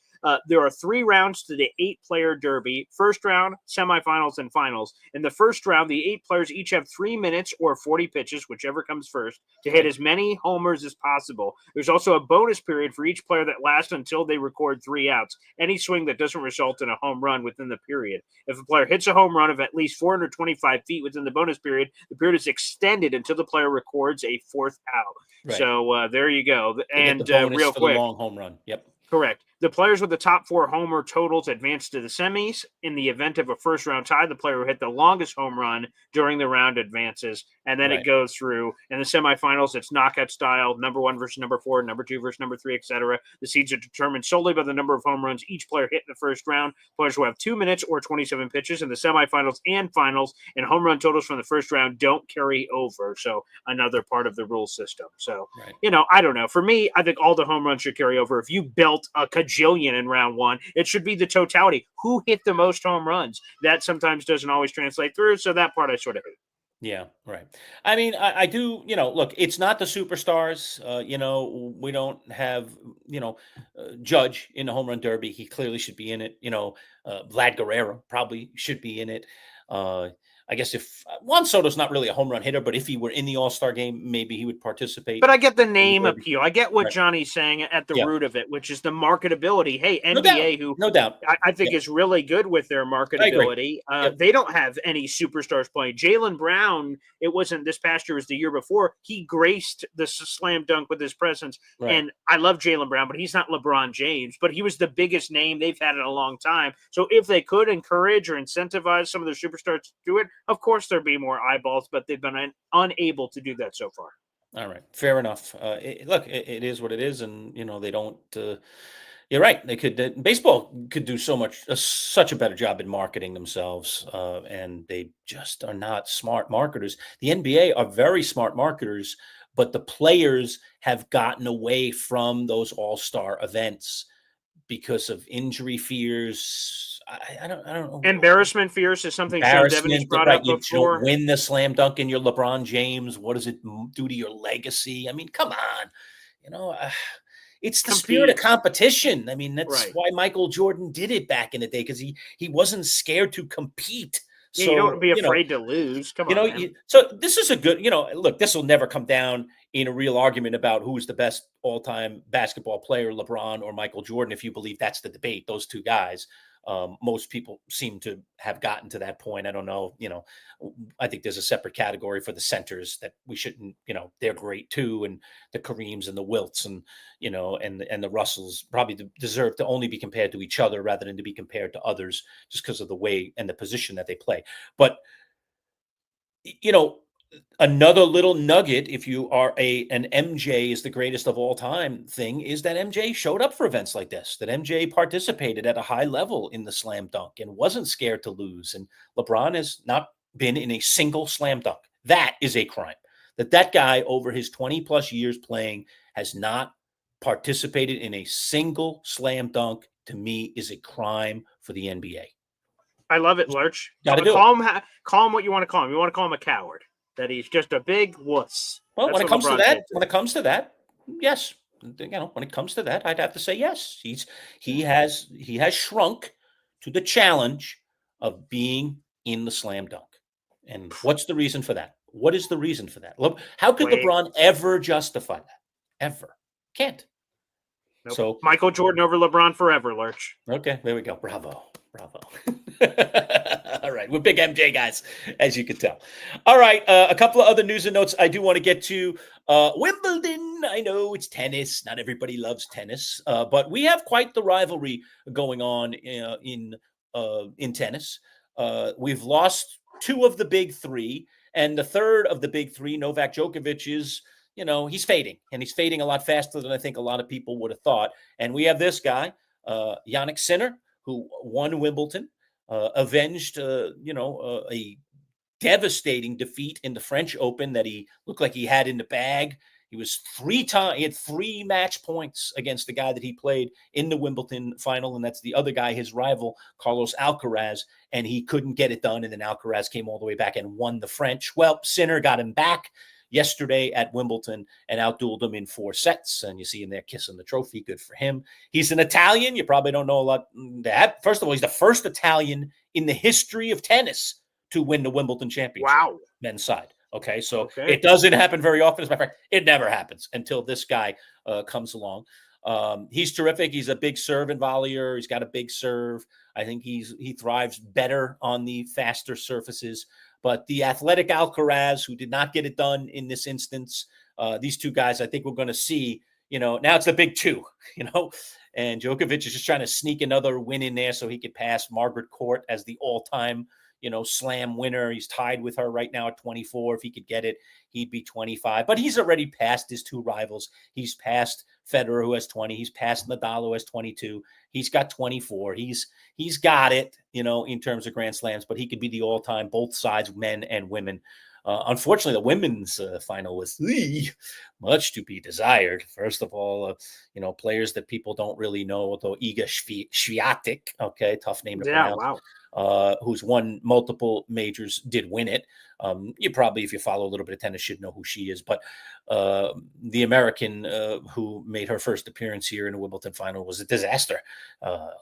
There are 3 rounds to the 8-player derby. First round, semifinals, and finals. In the first round, the 8 players each have 3 minutes or 40 pitches, whichever comes first, to hit as many homers as possible. There's also a bonus period for each player that lasts until they record 3 outs. Any swing that doesn't result in a home run within the period. If a player hits a home run of at least 425 feet within the bonus period, the period is extended until the player records a 4th out. Right. So there you go. And real quick, the long home run. Yep. Correct. The players with the top 4 homer totals advance to the semis. In the event of a first-round tie, the player who hit the longest home run during the round advances, and then it goes through. In the semifinals, it's knockout style, number 1 versus number 4, number 2 versus number 3, etc. The seeds are determined solely by the number of home runs each player hit in the first round. Players will have 2 minutes or 27 pitches in the semifinals and finals, and home run totals from the first round don't carry over. So another part of the rule system. So, I don't know. For me, I think all the home runs should carry over. If you belt a kajillion in round 1, it should be the totality. Who hit the most home runs? That sometimes doesn't always translate through. So that part I sort of hate. Yeah, right. I mean, I do, look, it's not the superstars. We don't have, Judge in the home run derby. He clearly should be in it. Vlad Guerrero probably should be in it. I guess if Juan Soto's not really a home run hitter, but if he were in the All-Star game, maybe he would participate. But I get the name appeal. I get what Johnny's saying at the root of it, which is the marketability. Hey, NBA, no doubt. I think is really good with their marketability. They don't have any superstars playing. Jaylen Brown, it wasn't this past year, it was the year before. He graced the slam dunk with his presence. Right. And I love Jaylen Brown, but he's not LeBron James. But he was the biggest name they've had in a long time. So if they could encourage or incentivize some of their superstars to do it, of course there'd be more eyeballs, but they've been unable to do that so far. All right. Fair enough. It is what it is. And, they don't, you're right. They could, baseball could do such a better job in marketing themselves. And they just are not smart marketers. The NBA are very smart marketers, but the players have gotten away from those all-star events because of injury fears. I don't know. Embarrassment fears is something Sean Devin has brought up before. You win the slam dunk and you're LeBron James. What does it do to your legacy? I mean, come on. It's the spirit of competition. I mean, that's why Michael Jordan did it back in the day, because he wasn't scared to compete. So, you don't be afraid to lose. Come on. So this is a good, look, this will never come down in a real argument about who's the best all-time basketball player, LeBron or Michael Jordan, if you believe that's the debate, those two guys. Most people seem to have gotten to that point. I don't know. I think there's a separate category for the centers that we shouldn't, they're great too. And the Kareems and the Wilts and, and the Russells probably deserve to only be compared to each other rather than to be compared to others just because of the way and the position that they play. But, another little nugget, if you are an MJ is the greatest of all time thing, is that MJ showed up for events like this, that MJ participated at a high level in the slam dunk and wasn't scared to lose. And LeBron has not been in a single slam dunk. That is a crime. That guy over his 20 plus years playing has not participated in a single slam dunk, to me, is a crime for the NBA. I love it, Lerch. Call him what you want to call him. You want to call him a coward. That he's just a big wuss. Well, when it comes to that, Yes. When it comes to that, I'd have to say yes. He has shrunk to the challenge of being in the slam dunk. And what's the reason for that? What is the reason for that? How could Wait. LeBron ever justify that? Ever. Can't. Nope. So Michael Jordan over LeBron forever, Lurch. okay, there we go. Bravo. All right, we're big MJ guys, as you can tell. All right, a couple of other news and notes I do want to get to. Wimbledon. I know it's tennis. Not everybody loves tennis, but we have quite the rivalry going on in tennis. We've lost two of the big three, and the third of the big three, Novak Djokovic, is he's fading, and he's fading a lot faster than I think a lot of people would have thought. And we have this guy, Yannick Sinner, who won Wimbledon, avenged, a devastating defeat in the French Open that he looked like he had in the bag. He had 3 match points against the guy that he played in the Wimbledon final, and that's the other guy, his rival, Carlos Alcaraz, and he couldn't get it done, and then Alcaraz came all the way back and won the French. Well, Sinner got him back yesterday at Wimbledon and outdueled him in 4 sets. And you see him there kissing the trophy. Good for him. He's an Italian. You probably don't know a lot. First of all, he's the first Italian in the history of tennis to win the Wimbledon championship. Wow. Men's side. Okay. So it doesn't happen very often. As a matter of fact, it never happens until this guy comes along. He's terrific. He's a big serve and volleyer. He's got a big serve. I think he thrives better on the faster surfaces. But the athletic Alcaraz, who did not get it done in this instance, these two guys, I think we're going to see, now it's the big two, and Djokovic is just trying to sneak another win in there so he could pass Margaret Court as the all-time, slam winner. He's tied with her right now at 24. If he could get it, he'd be 25. But he's already passed his 2 rivals. He's passed Federer, who has 20. He's passed Nadal, who has 22. He's got 24. He's got it, in terms of Grand Slams, but he could be the all-time, both sides, men and women. Unfortunately, the women's final was much to be desired. First of all, players that people don't really know, though Iga Swiatek, okay, tough name to pronounce. Wow. Who's won multiple majors, did win it. You probably, if you follow a little bit of tennis, should know who she is. But the American who made her first appearance here in the Wimbledon final was a disaster.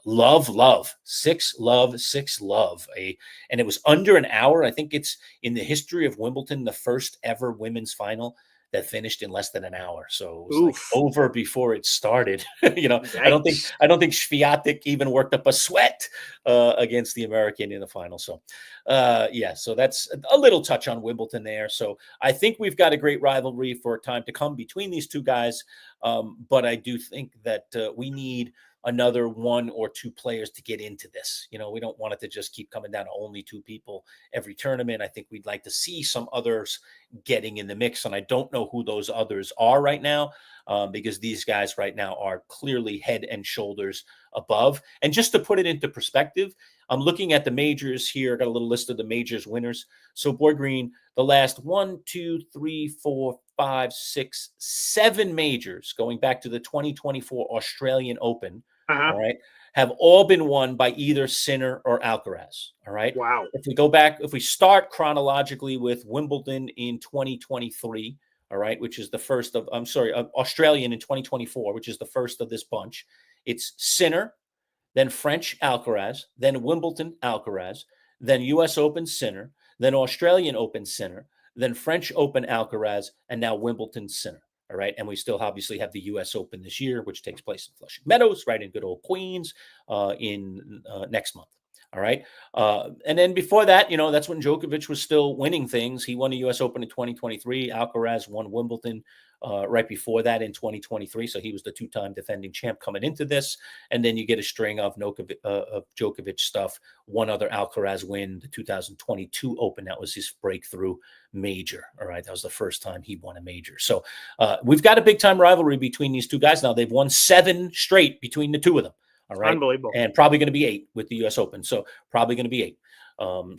Love, 6 love. And it was under an hour. I think it's in the history of Wimbledon, the first ever women's final that finished in less than an hour. So it was like over before it started. I don't think Swiatek even worked up a sweat against the American in the final. So so that's a little touch on Wimbledon there. So I think we've got a great rivalry for time to come between these two guys. But I do think that we need another 1 or 2 players to get into this. We don't want it to just keep coming down to only 2 people every tournament. I think we'd like to see some others getting in the mix. And I don't know who those others are right now, because these guys right now are clearly head and shoulders above. And just to put it into perspective, I'm looking at the majors here. I got a little list of the majors winners. So Boy Green, the last 1, 2, 3, 4, 5, 6, 7 majors going back to the 2024 Australian Open, all right, have all been won by either Sinner or Alcaraz. All right. Wow. If we start chronologically with Wimbledon in 2023, all right, which is the first of, Australian in 2024, which is the first of this bunch. It's Sinner, then French Alcaraz, then Wimbledon Alcaraz, then US Open Sinner, then Australian Open Sinner, then French Open Alcaraz, and now Wimbledon Sinner. All right. And we still obviously have the US Open this year, which takes place in Flushing Meadows, right in good old Queens, in next month. All right. And then before that, that's when Djokovic was still winning things. He won the US Open in 2023. Alcaraz won Wimbledon right before that in 2023. So he was the 2-time defending champ coming into this. And then you get a string of Djokovic stuff. One other Alcaraz win, the 2022 Open. That was his breakthrough major. All right. That was the first time he won a major. So we've got a big time rivalry between these two guys now. They've won 7 straight between the 2 of them. All right. Unbelievable. And probably going to be 8 with the US Open. So probably going to be 8.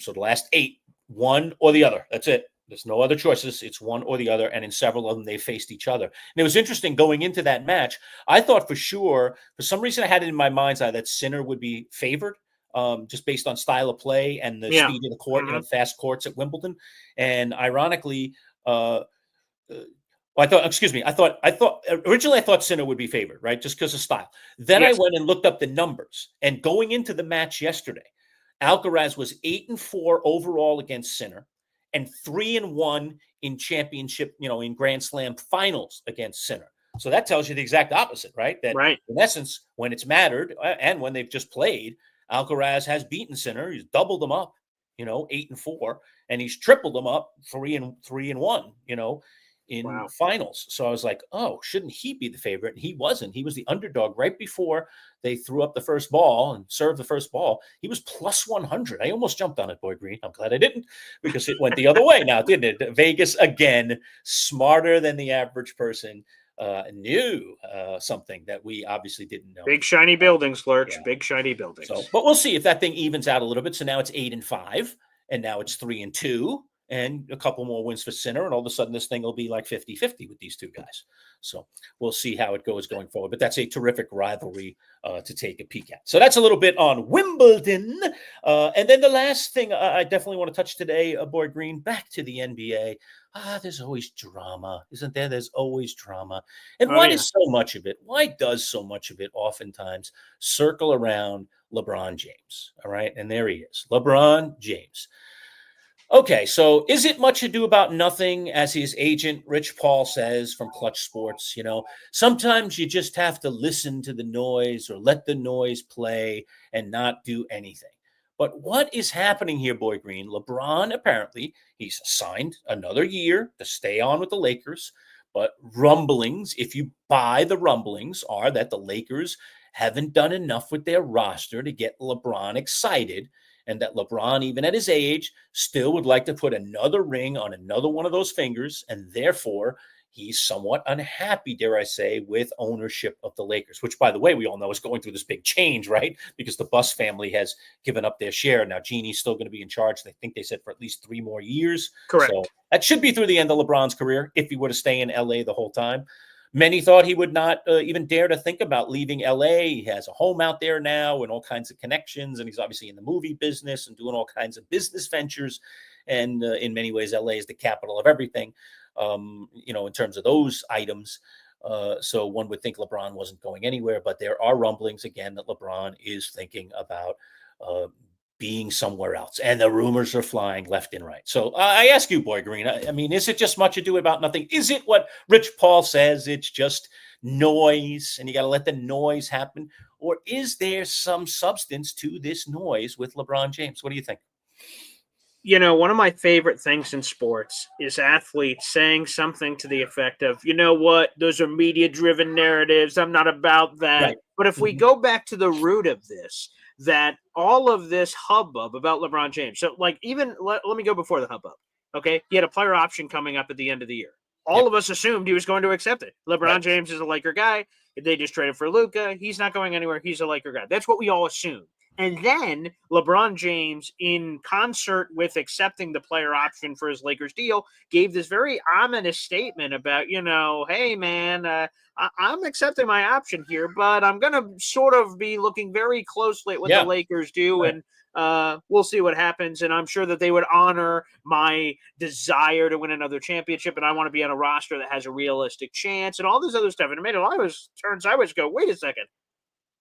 So the last 8, one or the other. That's it. There's no other choices. It's one or the other. And in several of them, they faced each other. And it was interesting going into that match. I thought for sure, for some reason, I had it in my mind's eye that Sinner would be favored, just based on style of play and the speed of the court, fast courts at Wimbledon. And ironically, Well, I thought originally I thought Sinner would be favored, right? Just because of style. Then I Yes. went and looked up the numbers. And going into the match yesterday, Alcaraz was 8-4 overall against Sinner and 3-1 in championship, in Grand Slam finals against Sinner. So that tells you the exact opposite, right? That Right. in essence, when it's mattered and when they've just played, Alcaraz has beaten Sinner. He's doubled them up, 8-4, and he's tripled them up 3-1, in Wow. finals. So I was like, oh, shouldn't he be the favorite? And he wasn't. He was the underdog right before they threw up the first ball and served the first ball. He was plus 100. I almost jumped on it, Boy Green. I'm glad I didn't, because it went the other way now, didn't it? Vegas, again, smarter than the average person, knew something that we obviously didn't know. Big shiny buildings, Lerch. Yeah. Big shiny buildings. So, but we'll see if that thing evens out a little bit. So now it's 8-5, and now it's 3-2, and a couple more wins for Sinner, and all of a sudden this thing will be like 50-50 with these two guys. So we'll see how it goes going forward. But that's a terrific rivalry to take a peek at. So that's a little bit on Wimbledon. And then the last thing I definitely want to touch today, Boy Green, back to the NBA. There's always drama, isn't there? There's always drama. And why does so much of it, oftentimes circle around LeBron James? All right. And there he is, LeBron James. Okay, so is it much ado about nothing, as his agent, Rich Paul, says from Clutch Sports? Sometimes you just have to listen to the noise or let the noise play and not do anything. But what is happening here, Boy Green? LeBron, apparently, he's signed another year to stay on with the Lakers. But rumblings, if you buy the rumblings, are that the Lakers haven't done enough with their roster to get LeBron excited, and that LeBron, even at his age, still would like to put another ring on another one of those fingers, and therefore he's somewhat unhappy, dare I say, with ownership of the Lakers, which, by the way, we all know is going through this big change, right? Because the Buss family has given up their share. Now, Genie's still going to be in charge. I think they said for at least 3 more years. Correct. So that should be through the end of LeBron's career if he were to stay in LA the whole time. Many thought he would not even dare to think about leaving LA. He has a home out there now and all kinds of connections, and he's obviously in the movie business and doing all kinds of business ventures. And in many ways, LA is the capital of everything, in terms of those items. So one would think LeBron wasn't going anywhere, but there are rumblings again that LeBron is thinking about being somewhere else, and the rumors are flying left and right. So I ask you, Boy Green, I mean, is it just much ado about nothing? Is it what Rich Paul says? It's just noise, and you got to let the noise happen, or is there some substance to this noise with LeBron James? What do you think? One of my favorite things in sports is athletes saying something to the effect of, you know what, those are media-driven narratives. I'm not about that. Right. But if we go back to the root of this, that all of this hubbub about LeBron James, so like even let me go before the hubbub, okay? He had a player option coming up at the end of the year. All of us assumed he was going to accept it. LeBron James is a Laker guy. They just traded for Luka. He's not going anywhere. He's a Laker guy. That's what we all assumed. And then LeBron James, in concert with accepting the player option for his Lakers deal, gave this very ominous statement about, hey, man, I'm accepting my option here, but I'm going to sort of be looking very closely at what the Lakers do, and we'll see what happens. And I'm sure that they would honor my desire to win another championship, and I want to be on a roster that has a realistic chance and all this other stuff. And it made a lot of turns sideways go, wait a second.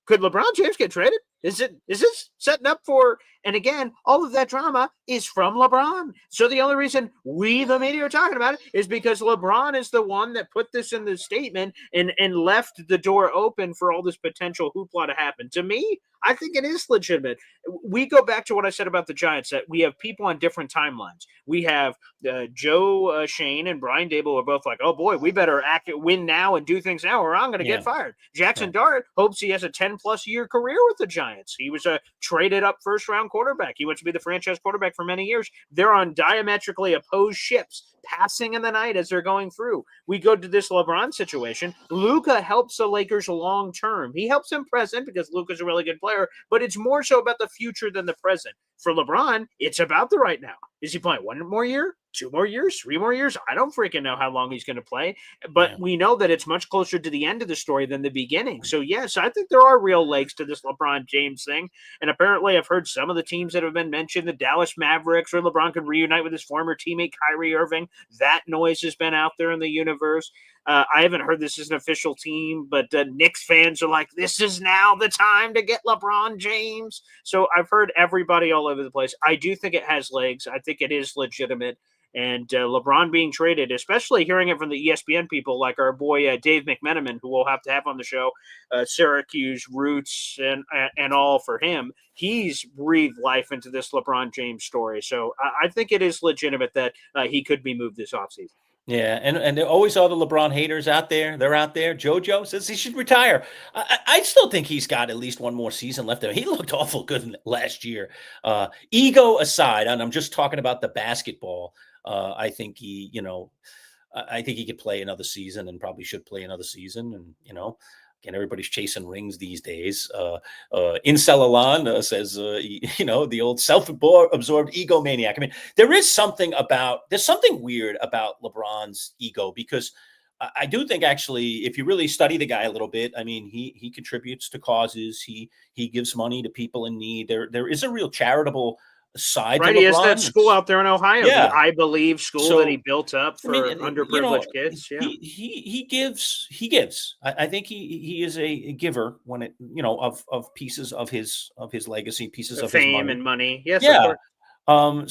Could LeBron James get traded? Is this setting up for? And again, all of that drama is from LeBron. So the only reason we, the media, are talking about it is because LeBron is the one that put this in the statement and left the door open for all this potential hoopla to happen. To me, I think it is legitimate. We go back to what I said about the Giants, that we have people on different timelines. We have Joe Shane and Brian Dable are both like, oh boy, we better win now and do things now or I'm going to get fired. Jackson Dart hopes he has a 10-plus year career with the Giants. He was a traded up first-round quarterback. He went to be the franchise quarterback for many years. They're on diametrically opposed ships, passing in the night as they're going through. We go to this LeBron situation. Luka helps the Lakers long-term. He helps them present because Luka's a really good player, but it's more so about the future than the present. For LeBron, it's about the right now. Is he playing one more year? 2 more years, 3 more years. I don't freaking know how long he's going to play, but we know that it's much closer to the end of the story than the beginning. So yes, I think there are real legs to this LeBron James thing. And apparently I've heard some of the teams that have been mentioned, the Dallas Mavericks, or LeBron could reunite with his former teammate Kyrie Irving. That noise has been out there in the universe. I haven't heard this is an official team, but Knicks fans are like, this is now the time to get LeBron James. So I've heard everybody all over the place. I do think it has legs. I think it is legitimate. And LeBron being traded, especially hearing it from the ESPN people like our boy Dave McMenamin, who we'll have to have on the show, Syracuse roots and all for him. He's breathed life into this LeBron James story. So I think it is legitimate that he could be moved this offseason. Yeah, and there always are the LeBron haters out there. They're out there. JoJo says he should retire. I still think he's got at least one more season left. He looked awful good last year. Ego aside, and I'm just talking about the basketball. I think I think he could play another season and probably should play another season. And again, everybody's chasing rings these days. Incel Alan says, the old self-absorbed egomaniac. I mean, there's something weird about LeBron's ego, because I do think, actually, if you really study the guy a little bit, I mean, he contributes to causes. He gives money to people in need. There is a real charitable side. Right, to he has LeBron. that school out there in Ohio, Yeah. I believe school that he built up for underprivileged kids. Yeah, he gives. I think he is a giver when it of pieces of his legacy, pieces of his fame money. and money. Yes, Yeah. of course.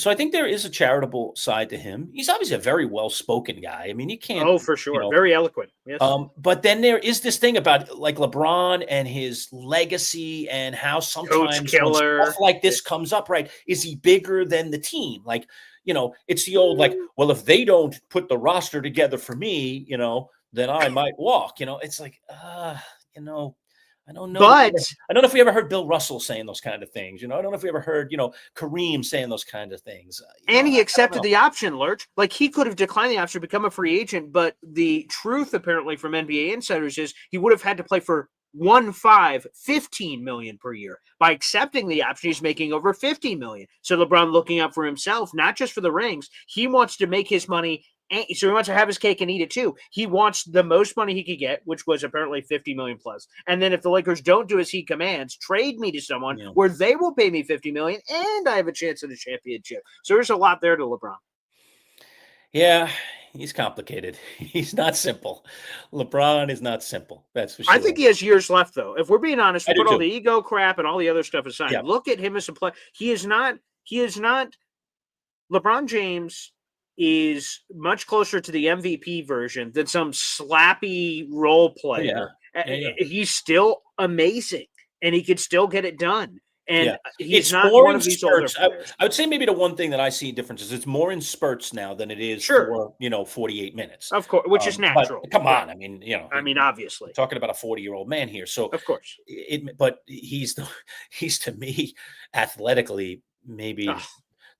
So I think there is a charitable side to him. He's obviously a very well-spoken guy. I mean, you can't. Oh, for sure, very eloquent. Yes. But then there is this thing about like LeBron and his legacy and how sometimes when stuff like this comes up, right? Is he bigger than the team? Like, it's the old like, well, if they don't put the roster together for me, then I might walk. It's like, I don't know. But I don't know if we ever heard Bill Russell saying those kind of things. I don't know if we ever heard, Kareem saying those kind of things. And he accepted the option, Lerch. Like, he could have declined the option to become a free agent, but the truth, apparently, from NBA insiders is he would have had to play for 15 million per year. By accepting the option, he's making over 50 million. So LeBron looking out for himself, not just for the rings. He wants to make his money. So he wants to have his cake and eat it too. He wants the most money he could get, which was apparently 50 million plus. And then if the Lakers don't do as he commands, trade me to someone where they will pay me 50 million and I have a chance at a championship. So there's a lot there to LeBron. Yeah, he's complicated. He's not simple. LeBron is not simple. That's for sure. I think he has years left, though. If we're being honest, we put all the ego crap and all the other stuff aside. Yeah. Look at him as a player. He is not. LeBron James is much closer to the MVP version than some slappy role player. Yeah. He's still amazing, and he could still get it done. And he's not one of these older players. I would say maybe the one thing that I see difference is it's more in spurts now than it is for 48 minutes. Of course, which is natural. Come on, I mean, obviously, talking about a 40-year-old man here. So of course, but he's to me athletically maybe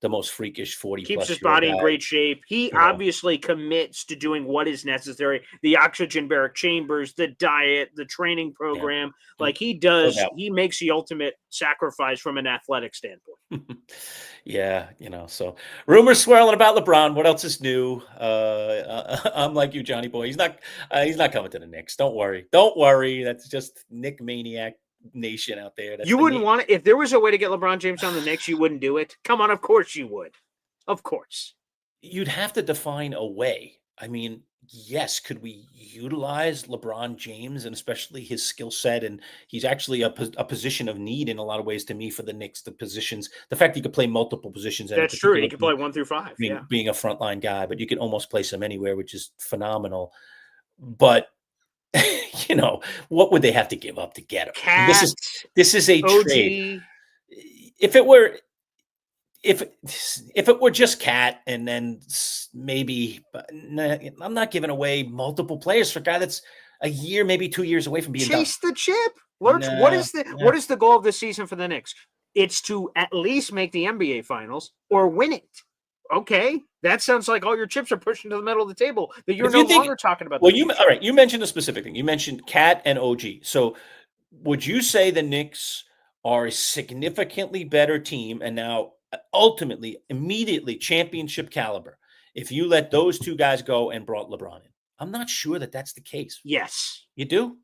the most freakish 40 keeps plus his body guy. In great shape. He obviously commits to doing what is necessary. The oxygen barrack chambers, the diet, the training program. Like he does, he makes the ultimate sacrifice from an athletic standpoint. So rumors swirling about LeBron. What else is new? I'm like you, Johnny boy. He's not coming to the Knicks. Don't worry. That's just Nick maniac nation out there. You wouldn't want it if there was a way to get LeBron James on the Knicks. You wouldn't do it. Come on, of course you would. Of course, you'd have to define a way. I mean, yes, could we utilize LeBron James and especially his skill set? And he's actually a position of need in a lot of ways to me for the Knicks. The positions, the fact he could play multiple positions. That's true. He could play 1 through 5. Being a frontline guy, but you can almost place him anywhere, which is phenomenal. But what would they have to give up to get him? This is a OG. trade. If it were just Cat and then maybe, I'm not giving away multiple players for a guy that's a year, maybe 2 years away from being chase done. the chip. What is the goal of this season for the Knicks? It's to at least make the NBA Finals or win it. Okay, that sounds like all your chips are pushing to the middle of the table. That you're no longer talking about. Well, all right. You mentioned a specific thing. You mentioned Cat and OG. So, would you say the Knicks are a significantly better team and now ultimately, immediately championship caliber if you let those two guys go and brought LeBron in. I'm not sure that that's the case. Yes. You do?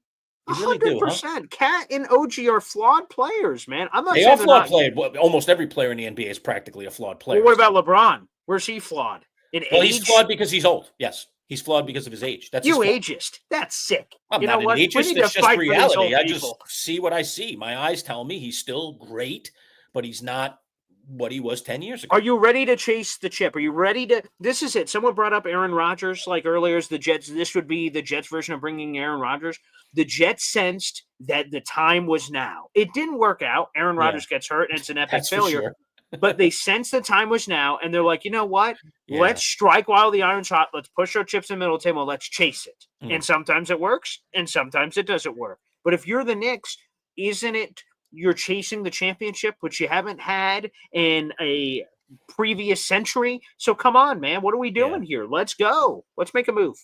You really do, huh? 100%. Cat and OG are flawed players, man. I'm not They saying are they're flawed not. players. Well, almost every player in the NBA is practically a flawed player. Well, what about LeBron? Where's he flawed? In Well, age? he's flawed because he's old. Yes. He's flawed because of his age. That's You his fault. ageist. That's sick. I'm you not know what? an ageist. We need It's to just fight for these reality. old I just people. see what I see. My eyes tell me he's still great, but he's not what he was 10 years ago. Are you ready to chase the chip? Are you ready to? This is it. Someone brought up Aaron Rodgers like earlier as the Jets. This would be the Jets version of bringing Aaron Rodgers. The Jets sensed that the time was now. It didn't work out. Aaron Rodgers gets hurt, and it's an epic That's for failure. sure. But they sensed the time was now, and they're like, you know what? Yeah. Let's strike while the iron's hot. Let's push our chips in the middle of the table. Let's chase it. And sometimes it works, and sometimes it doesn't work. But if you're the Knicks, isn't it you're chasing the championship, which you haven't had in a previous century? So come on, man. What are we doing here? Let's go. Let's make a move.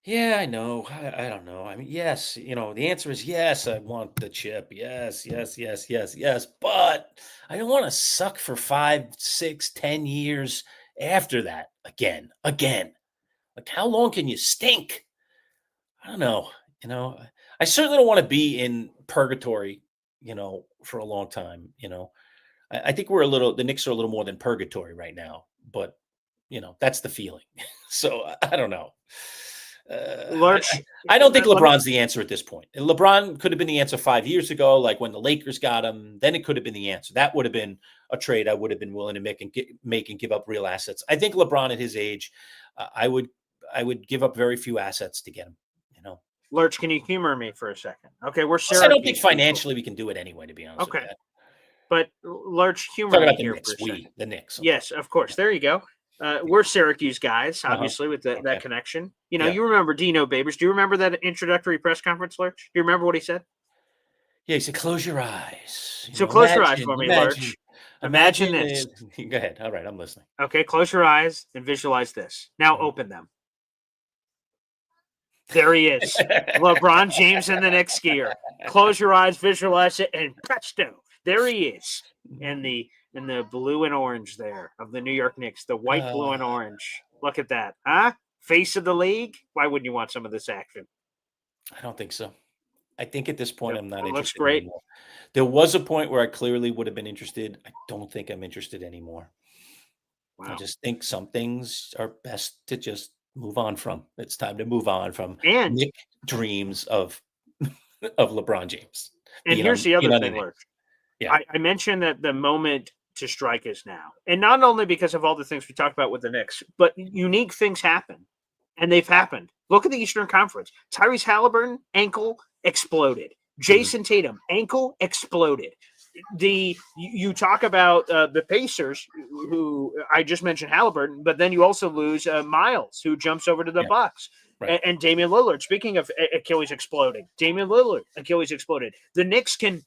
Yeah, I know. I don't know. I mean, yes, the answer is yes. I want the chip. Yes, yes, yes, yes, yes. But I don't want to suck for 5, 6, 10 years after that again. Like, how long can you stink? I don't know. I certainly don't want to be in purgatory, for a long time. I think the Knicks are a little more than purgatory right now, but that's the feeling. So I don't know. I don't think LeBron's the answer at this point. And LeBron could have been the answer 5 years ago, like when the Lakers got him. Then it could have been the answer. That would have been a trade I would have been willing to make and give up real assets. I think LeBron at his age, I would give up very few assets to get him. Lerch, can you humor me for a second? Okay, we're Plus, I don't think financially we can do it anyway, to be honest. Okay. With that. But Lerch, humor Talk me about the here Knicks. for a second. The Knicks. Okay. Yes, of course. There you go. We're Syracuse guys, obviously, with that connection. You remember Dino Babers. Do you remember that introductory press conference, Lerch? Do you remember what he said? Yeah, he said, close your eyes. Close your eyes for me, Lerch. Imagine this. Go ahead. All right, I'm listening. Okay, close your eyes and visualize this. Now open them. There he is. LeBron James in the Knicks skier. Close your eyes, visualize it, and presto. There he is. In the blue and orange there of the New York Knicks. The white, blue, and orange. Look at that. Huh? Face of the league? Why wouldn't you want some of this action? I don't think so. I think at this point I'm not interested. Looks great. Anymore. There was a point where I clearly would have been interested. I don't think I'm interested anymore. Wow. I just think some things are best to just move on from. It's time to move on from Nick dreams of LeBron James. And here's the other thing, Lerch. Yeah. I mentioned that the moment to strike is now. And not only because of all the things we talked about with the Knicks, but unique things happen. And they've happened. Look at the Eastern Conference. Tyrese Halliburton, ankle exploded. Jason Tatum, ankle exploded. You talk about the Pacers, who I just mentioned Halliburton, but then you also lose Miles, who jumps over to the Bucks. Right. And Damian Lillard, speaking of Achilles exploding, Achilles exploded. The Knicks can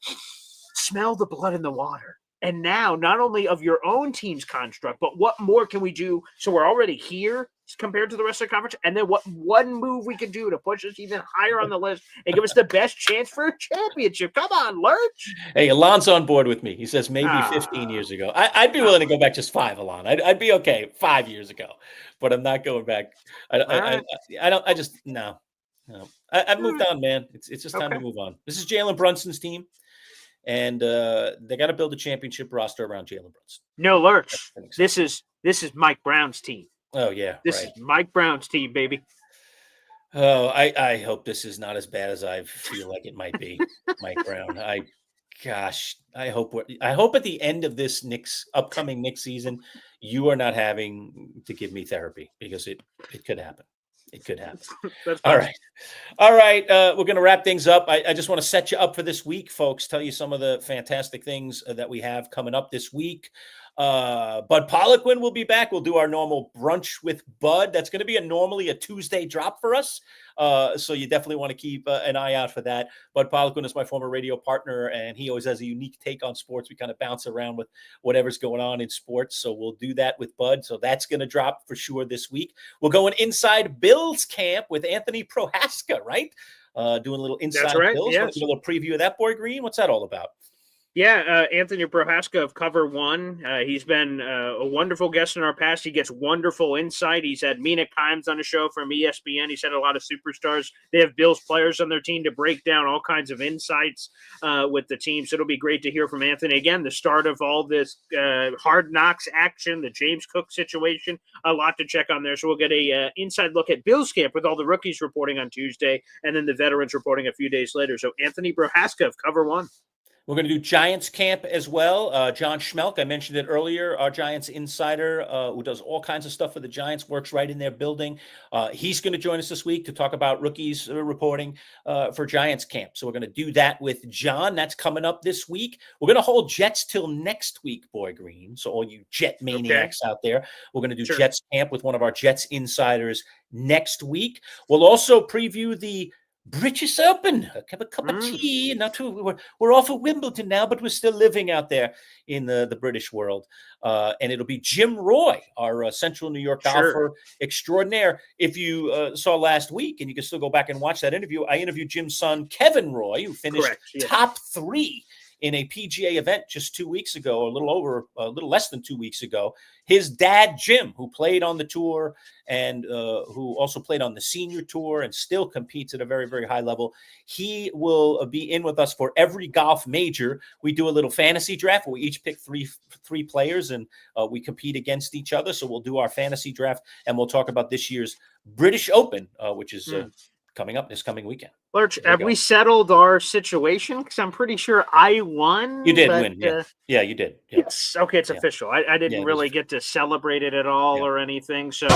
smell the blood in the water. And now, not only of your own team's construct, but what more can we do? So we're already here compared to the rest of the conference. And then what one move we can do to push us even higher on the list and give us the best chance for a championship. Come on, Lerch. Hey, Alon's on board with me. He says maybe 15 years ago. I'd be willing to go back just 5, Alon. I'd be okay 5 years ago, but I'm not going back. No. I've moved on, man. It's just time to move on. This is Jalen Brunson's team. And they got to build a championship roster around Jalen Brunson. No, Lerch. This is Mike Brown's team. Oh, yeah. This is Mike Brown's team, baby. Oh, I hope this is not as bad as I feel like it might be, Mike Brown. I hope at the end of this upcoming Knicks season, you are not having to give me therapy because it could happen. It could happen. All right. We're going to wrap things up. I just want to set you up for this week, folks. Tell you some of the fantastic things that we have coming up this week. Bud Poliquin will be back. We'll do our normal brunch with Bud. That's going to be normally a Tuesday drop for us. So you definitely want to keep an eye out for that. Bud Poliquin is my former radio partner, and he always has a unique take on sports. We kind of bounce around with whatever's going on in sports. So we'll do that with Bud. So that's going to drop for sure this week. We're going inside Bills camp with Anthony Prohaska, right? Doing a little inside Bills. Yes. Do a little preview of that, Boy Green. What's that all about? Yeah, Anthony Prohaska of Cover One. He's been a wonderful guest in our past. He gets wonderful insight. He's had Mina Kimes on the show from ESPN. He's had a lot of superstars. They have Bills players on their team to break down all kinds of insights with the team. So it'll be great to hear from Anthony. Again, the start of all this hard knocks action, the James Cook situation, a lot to check on there. So we'll get a inside look at Bills camp with all the rookies reporting on Tuesday and then the veterans reporting a few days later. So Anthony Prohaska of Cover One. We're going to do Giants camp as well. John Schmelk, I mentioned it earlier, our Giants insider who does all kinds of stuff for the Giants, works right in their building. He's going to join us this week to talk about rookies reporting for Giants camp. So we're going to do that with John. That's coming up this week. We're going to hold Jets till next week, Boy Green. So all you Jet maniacs out there, we're going to do Jets camp with one of our Jets insiders next week. We'll also preview the British Open. Have a cup of tea. Not too. We're off of Wimbledon now, but we're still living out there in the British world. And it'll be Jim Roy, our Central New York golfer extraordinaire. If you saw last week, and you can still go back and watch that interview, I interviewed Jim's son, Kevin Roy, who finished top 3 in a PGA event just 2 weeks ago, a little less than 2 weeks ago. His dad, Jim, who played on the tour and who also played on the senior tour and still competes at a very, very high level. He will be in with us for every golf major. We do a little fantasy draft where we each pick three players and we compete against each other. So we'll do our fantasy draft and we'll talk about this year's British Open, which is coming up this coming weekend. Lerch, have we settled our situation? Because I'm pretty sure I won. You did win. Yeah, you did. Yeah. It's okay. It's official. I didn't really get to celebrate it at all or anything. So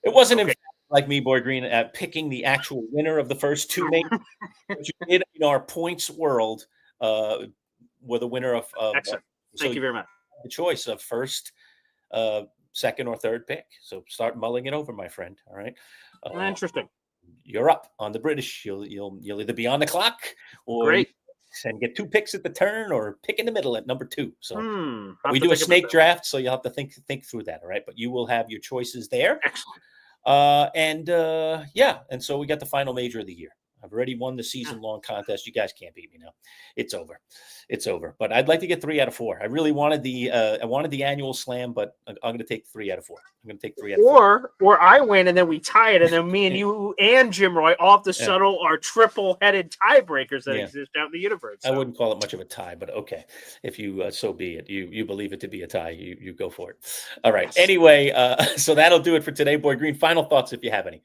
it wasn't in fact like me, Boy Green, at picking the actual winner of the first 2 majors. But you did in our points world were the winner of excellent. Thank you very much. The choice of first, second, or third pick. So start mulling it over, my friend. All right. Interesting. You're up on the British. You'll either be on the clock or and get 2 picks at the turn or pick in the middle at number 2. So we do a snake draft, so you'll have to think through that. All right. But you will have your choices there. Excellent. And so we got the final major of the year. I've already won the season-long contest. You guys can't beat me now. It's over. It's over. But I'd like to get 3 out of 4. I really wanted the annual slam, but I'm going to take 3 out of 4. I'm going to take 3 out of 4. Or I win and then we tie it, and then me and you and Jim Roy all have to settle our triple-headed tiebreakers that exist out in the universe. So. I wouldn't call it much of a tie, but okay. If you so be it. You believe it to be a tie, you go for it. All right. Anyway, so that'll do it for today, Boy Green. Final thoughts if you have any.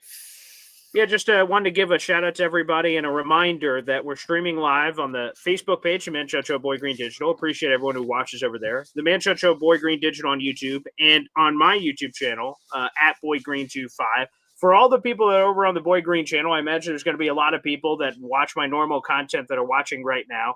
Yeah, just wanted to give a shout out to everybody and a reminder that we're streaming live on the Facebook page, The Manchild Show Boy Green Digital. Appreciate everyone who watches over there. The Manchild Show Boy Green Digital on YouTube and on my YouTube channel at Boy Green 25. For all the people that are over on the Boy Green channel, I imagine there's going to be a lot of people that watch my normal content that are watching right now.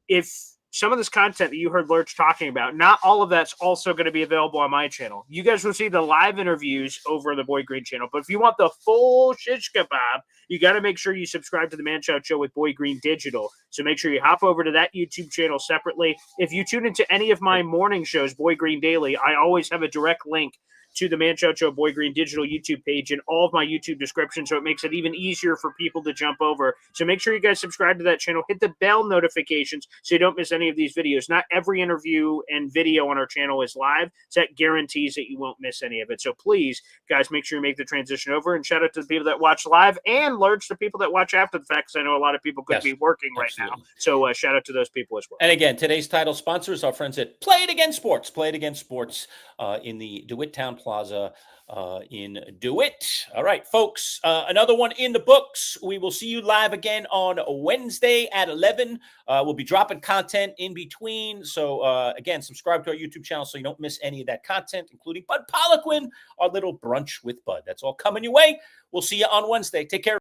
If some of this content that you heard Lerch talking about, not all of that's also going to be available on my channel. You guys will see the live interviews over on the Boy Green channel. But if you want the full shish kebab, you got to make sure you subscribe to the Manchild Show with Boy Green Digital. So make sure you hop over to that YouTube channel separately. If you tune into any of my morning shows, Boy Green Daily, I always have a direct link to the Manchild Show Boy Green Digital YouTube page in all of my YouTube descriptions, so it makes it even easier for people to jump over. So make sure you guys subscribe to that channel. Hit the bell notifications so you don't miss any of these videos. Not every interview and video on our channel is live, so that guarantees that you won't miss any of it. So please, guys, make sure you make the transition over, and shout out to the people that watch live and Lerch to people that watch after the fact, because I know a lot of people could be working right now. So shout out to those people as well. And again, today's title sponsors, our friends at Play It Again Sports. Play It Again Sports in the DeWitt Town Plaza in DeWitt. All right, folks, another one in the books. We will see you live again on Wednesday at 11. We'll be dropping content in between. So, again, subscribe to our YouTube channel so you don't miss any of that content, including Bud Poliquin, our little brunch with Bud. That's all coming your way. We'll see you on Wednesday. Take care.